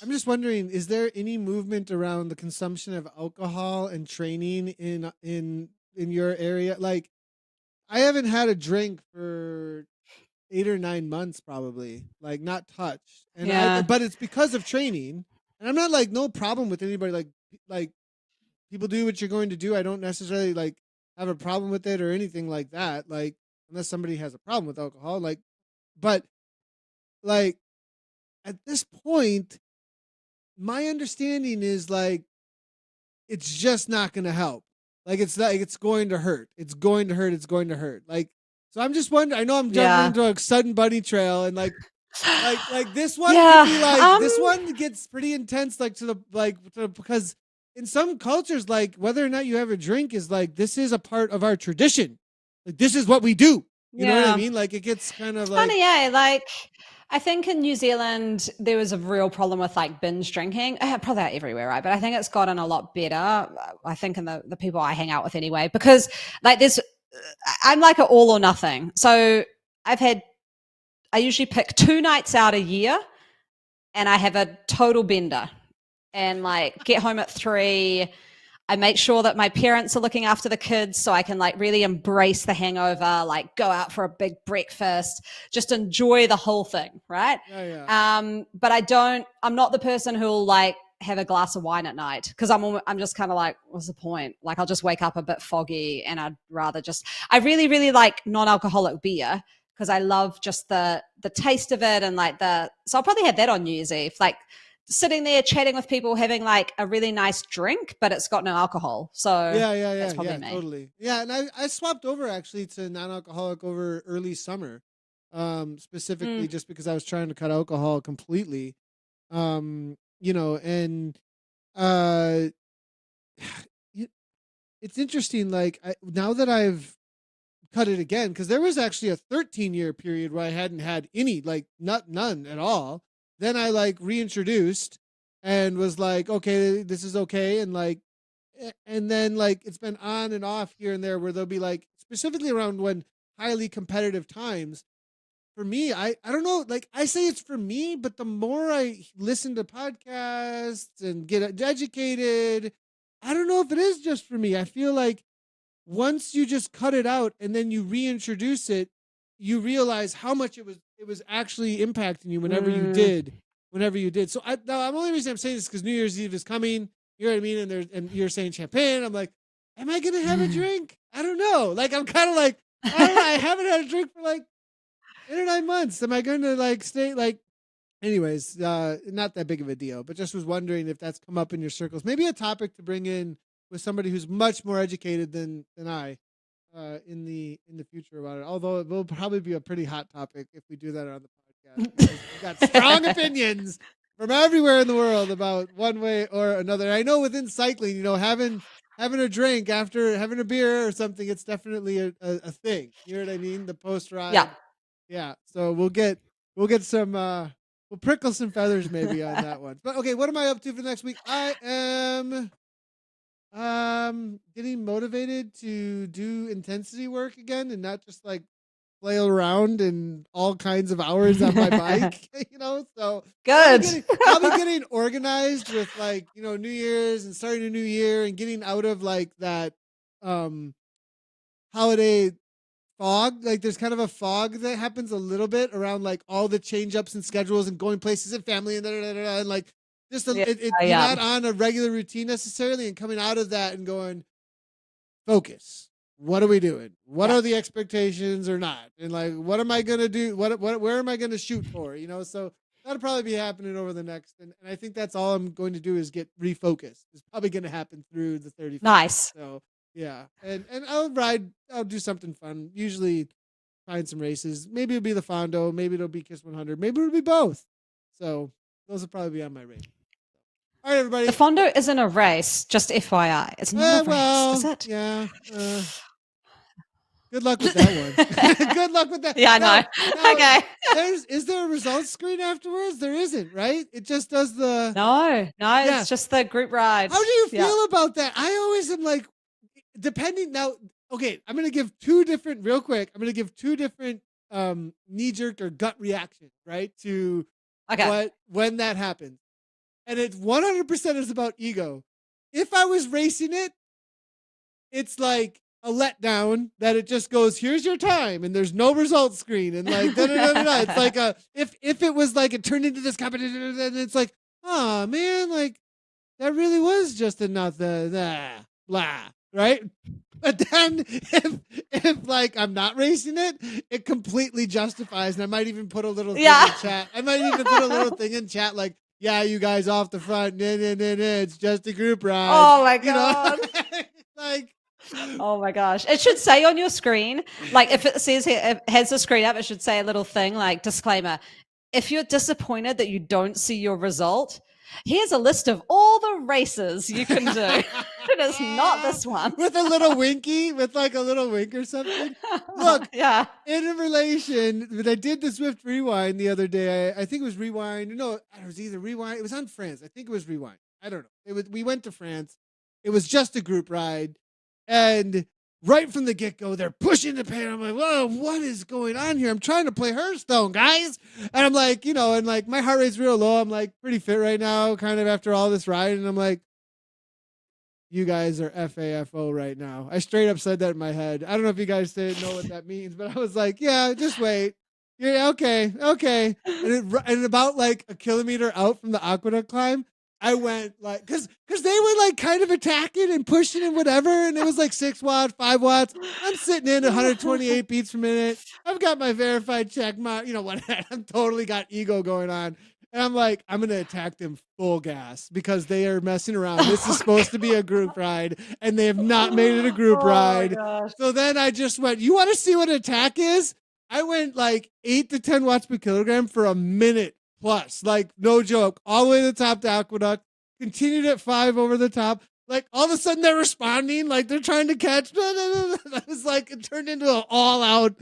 I'm just wondering, is there any movement around the consumption of alcohol and training in your area? Like, I haven't had a drink for 8 or 9 months, probably, like not touched, and but it's because of training, and I'm not like no problem with anybody. Like people do what you're going to do. I don't necessarily have a problem with it or anything like that, like unless somebody has a problem with alcohol, but at this point my understanding is it's just not going to help. It's going to hurt. It's going to hurt. So I'm just wondering, I know I'm jumping into a sudden bunny trail and this one can be this one gets pretty intense because in some cultures, whether or not you have a drink is this is a part of our tradition. This is what we do. You know what I mean? It gets kind of funny, I think in New Zealand there was a real problem with like binge drinking. Probably everywhere, right? But I think it's gotten a lot better. I think in the people I hang out with anyway, because like I'm like an all or nothing. So I usually pick 2 nights out a year, and I have a total bender, and like get home at 3. I make sure that my parents are looking after the kids so I can like really embrace the hangover, like go out for a big breakfast, just enjoy the whole thing, right? Yeah. But I'm not the person who'll like have a glass of wine at night because I'm just kind of like, what's the point? Like I'll just wake up a bit foggy, and I really, really like non-alcoholic beer because I love just the taste of it, and like so I'll probably have that on New Year's Eve, like sitting there chatting with people, having like a really nice drink, but it's got no alcohol. So that's probably me. Totally. Yeah, and I swapped over actually to non-alcoholic over early summer, specifically just because I was trying to cut alcohol completely. And it's interesting. Like now that I've cut it again, because there was actually a 13-year period where I hadn't had any, like none at all. Then I like reintroduced and was like, okay, this is okay. And like, and then like it's been on and off here and there where there'll be like specifically around when highly competitive times. For me, I don't know, like I say it's for me, but the more I listen to podcasts and get educated, I don't know if it is just for me. I feel like once you just cut it out and then you reintroduce it, you realize how much it was actually impacting you whenever you did. So the only reason I'm saying this is because New Year's Eve is coming. You know what I mean? And you're saying champagne. I'm like, am I gonna have a drink? I don't know. Like I'm kind of like, I don't know, I haven't had a drink for like 8 or 9 months. Am I going to like stay like? Anyways, not that big of a deal. But just was wondering if that's come up in your circles. Maybe a topic to bring in with somebody who's much more educated than I. In the future about it, although it will probably be a pretty hot topic if we do that on the podcast. We've got strong opinions from everywhere in the world about one way or another. I know within cycling, having a drink after having a beer or something, it's definitely a thing. You know what I mean? The post ride, yeah. So we'll get some we'll prickle some feathers maybe on that one. But okay, what am I up to for the next week? I am getting motivated to do intensity work again and not just like flail around in all kinds of hours on my bike, so good. I'll be getting organized with like, New Year's and starting a new year and getting out of like that holiday fog. Like there's kind of a fog that happens a little bit around like all the change ups and schedules and going places and family and and like just you're not on a regular routine necessarily, and coming out of that and going, focus. What are we doing? What are the expectations or not? And like, what am I gonna do? Where am I gonna shoot for? So that'll probably be happening over the next, and I think that's all I'm going to do is get refocused. It's probably gonna happen through the 31st. Nice. So yeah, and I'll do something fun. Usually find some races. Maybe it'll be the Fondo. Maybe it'll be Kiss 100. Maybe it'll be both. So those will probably be on my radar. All right, everybody. The Fondo isn't a race, just FYI. It's not a race, is it? Yeah. Good luck with that one. Good luck with that. Yeah, I know. Okay. Is there a results screen afterwards? There isn't, right? It just does the... No, it's just the group ride. How do you feel about that? I always am like, depending now... Okay, I'm going to give two different knee-jerk or gut reactions, right? To when that happens. And it 100% is about ego. If I was racing it, it's like a letdown that it just goes, here's your time, and there's no results screen, and like It's like if it was like it turned into this competition, and it's like, oh man, like that really was just enough blah, right? But then if like I'm not racing it, it completely justifies, and I might even put a little thing in chat. I might even put a little thing in chat like, yeah, you guys off the front, it's just a group ride. Oh my god. Like, oh my gosh. It should say on your screen, like if it says here, it has the screen up, it should say a little thing like disclaimer. If you're disappointed that you don't see your result, Here's a list of all the races you can do. It is not this one. With a little winky, with like a little wink or something. Look, yeah. in a relation, but I did the Zwift Rewind the other day. I think it was Rewind. No, it was either Rewind. It was on France. I think it was Rewind. I don't know. We went to France. It was just a group ride. And right from the get-go, they're pushing the pan. I'm like, whoa, what is going on here? I'm trying to play Hearthstone, guys. And I'm like, and like my heart rate's real low. I'm like pretty fit right now, kind of after all this ride. And I'm like, you guys are FAFO right now. I straight up said that in my head. I don't know if you guys know what that means, but I was like, yeah, just wait. Yeah, okay. And about like a kilometer out from the aqueduct climb, I went like, cause they were like kind of attacking and pushing and whatever. And it was like 6 watts, 5 watts. I'm sitting in 128 beats per minute. I've got my verified check mark, what? I'm totally got ego going on. And I'm like, I'm going to attack them full gas because they are messing around. This is supposed to be a group ride and they have not made it a group ride. So then I just went, you want to see what attack is? I went like 8 to 10 watts per kilogram for a minute plus, like no joke, all the way to the top to aqueduct, continued at 5 over the top. Like all of a sudden they're responding, like they're trying to catch. I was like, it turned into an all out,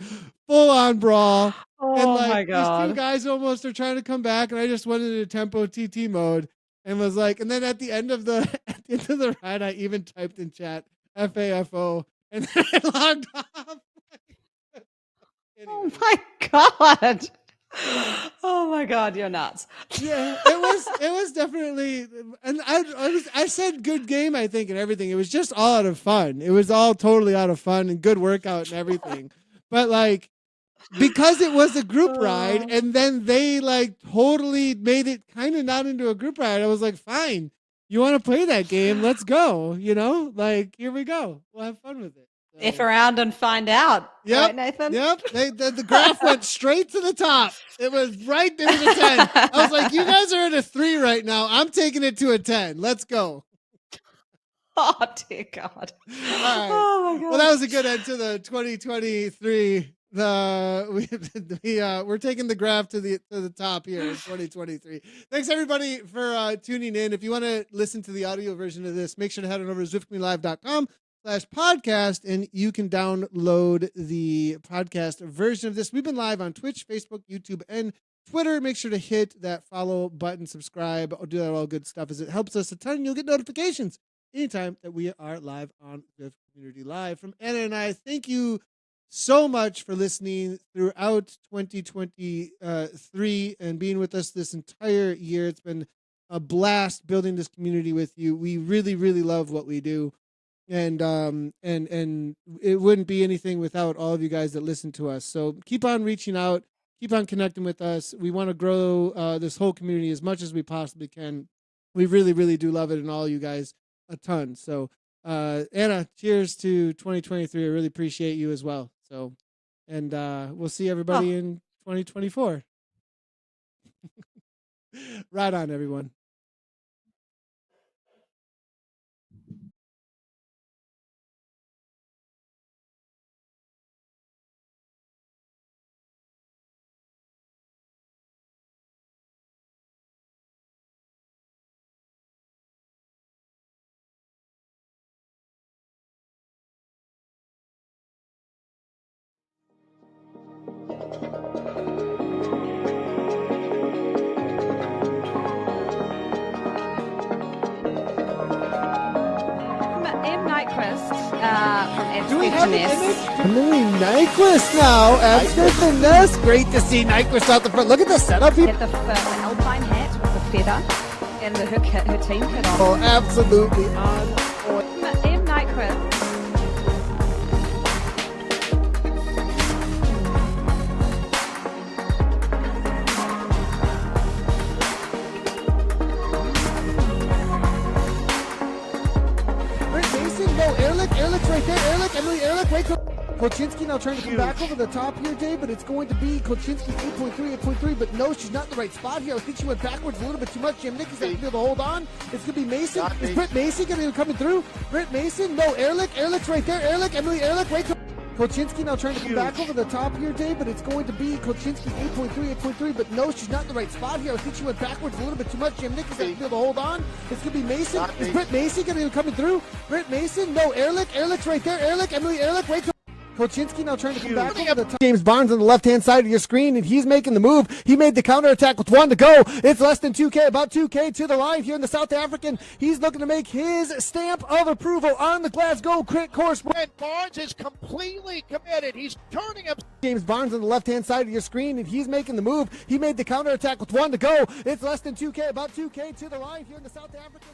full on brawl. And like my God. These 2 guys almost are trying to come back, and I just went into tempo TT mode and was like, and then at the end of the ride, I even typed in chat FAFO and then I logged off. Anyway. Oh my God. Oh my God, you're nuts. Yeah, it was definitely, and I said good game, I think, and everything. It was just all out of fun. It was all totally out of fun and good workout and everything. But like, because it was a group ride, and then they like totally made it kind of not into a group ride, I was like, fine, you want to play that game? Let's go. Like here we go. We'll have fun with it. F around and find out. Yep, right, Nathan? Yep. The graph went straight to the top. It was right there to 10. I was like, you guys are at a 3 right now. I'm taking it to a 10. Let's go. Oh, dear God. All right. Oh, my God. Well, that was a good end to the 2023. We're taking the graph to the top here in 2023. Thanks everybody for tuning in. If you want to listen to the audio version of this, make sure to head on over to zwiftcommunitylive.com/podcast, and you can download the podcast version of this. We've been live on Twitch, Facebook, YouTube, and Twitter. Make sure to hit that follow button, subscribe, or do that all good stuff, as it helps us a ton. You'll get notifications anytime that we are live on Zwift Community Live. From Anna and I, thank you so much for listening throughout 2023 and being with us this entire year. It's been a blast building this community with you. We really, really love what we do. And it wouldn't be anything without all of you guys that listen to us. So keep on reaching out, keep on connecting with us. We want to grow this whole community as much as we possibly can. We really, really do love it, and all you guys a ton. So Anna, cheers to 2023. I really appreciate you as well. So, and we'll see everybody in 2024. Right on, everyone. Do we have an image? Emily Nyquist now at Smith and Ness. Great to see Nyquist out the front. Look at the setup here. Get the alpine hat with the feather and her team kit on. Oh, absolutely on point. M. Nyquist. Ehrlich's right there. Ehrlich, Emily Ehrlich, wait. Kolchinski now trying to come back over the top here, Dave, but it's going to be Kolchinski 8.3, but no, she's not in the right spot here. I think she went backwards a little bit too much. Jim Nicky's going to be able to hold on. It's going to be Mason. Is Britt Mason going to be coming through? Britt Mason? No, Ehrlich's right there. Ehrlich, Emily Ehrlich, wait. Kolchinski now trying to come back over the top here, Dave, but it's going to be Kolchinski 8.3, but no, she's not in the right spot here. I think she went backwards a little bit too much. Jim Nick is going to be able to hold on. It's going to be Mason. Is Britt Macy going to be coming through? Britt Mason? No, Ehrlich. Ehrlich's right there. Ehrlich, Emily Ehrlich, wait till Kolchinski now trying to come back over the top. James Barnes on the left-hand side of your screen, and he's making the move. He made the counterattack with 1 to go. It's less than 2K, about 2K to the line here in the South African. He's looking to make his stamp of approval on the Glasgow Crit Course. And Barnes is completely committed. He's turning up. James Barnes on the left-hand side of your screen, and he's making the move. He made the counterattack with 1 to go. It's less than 2K, about 2K to the line here in the South African.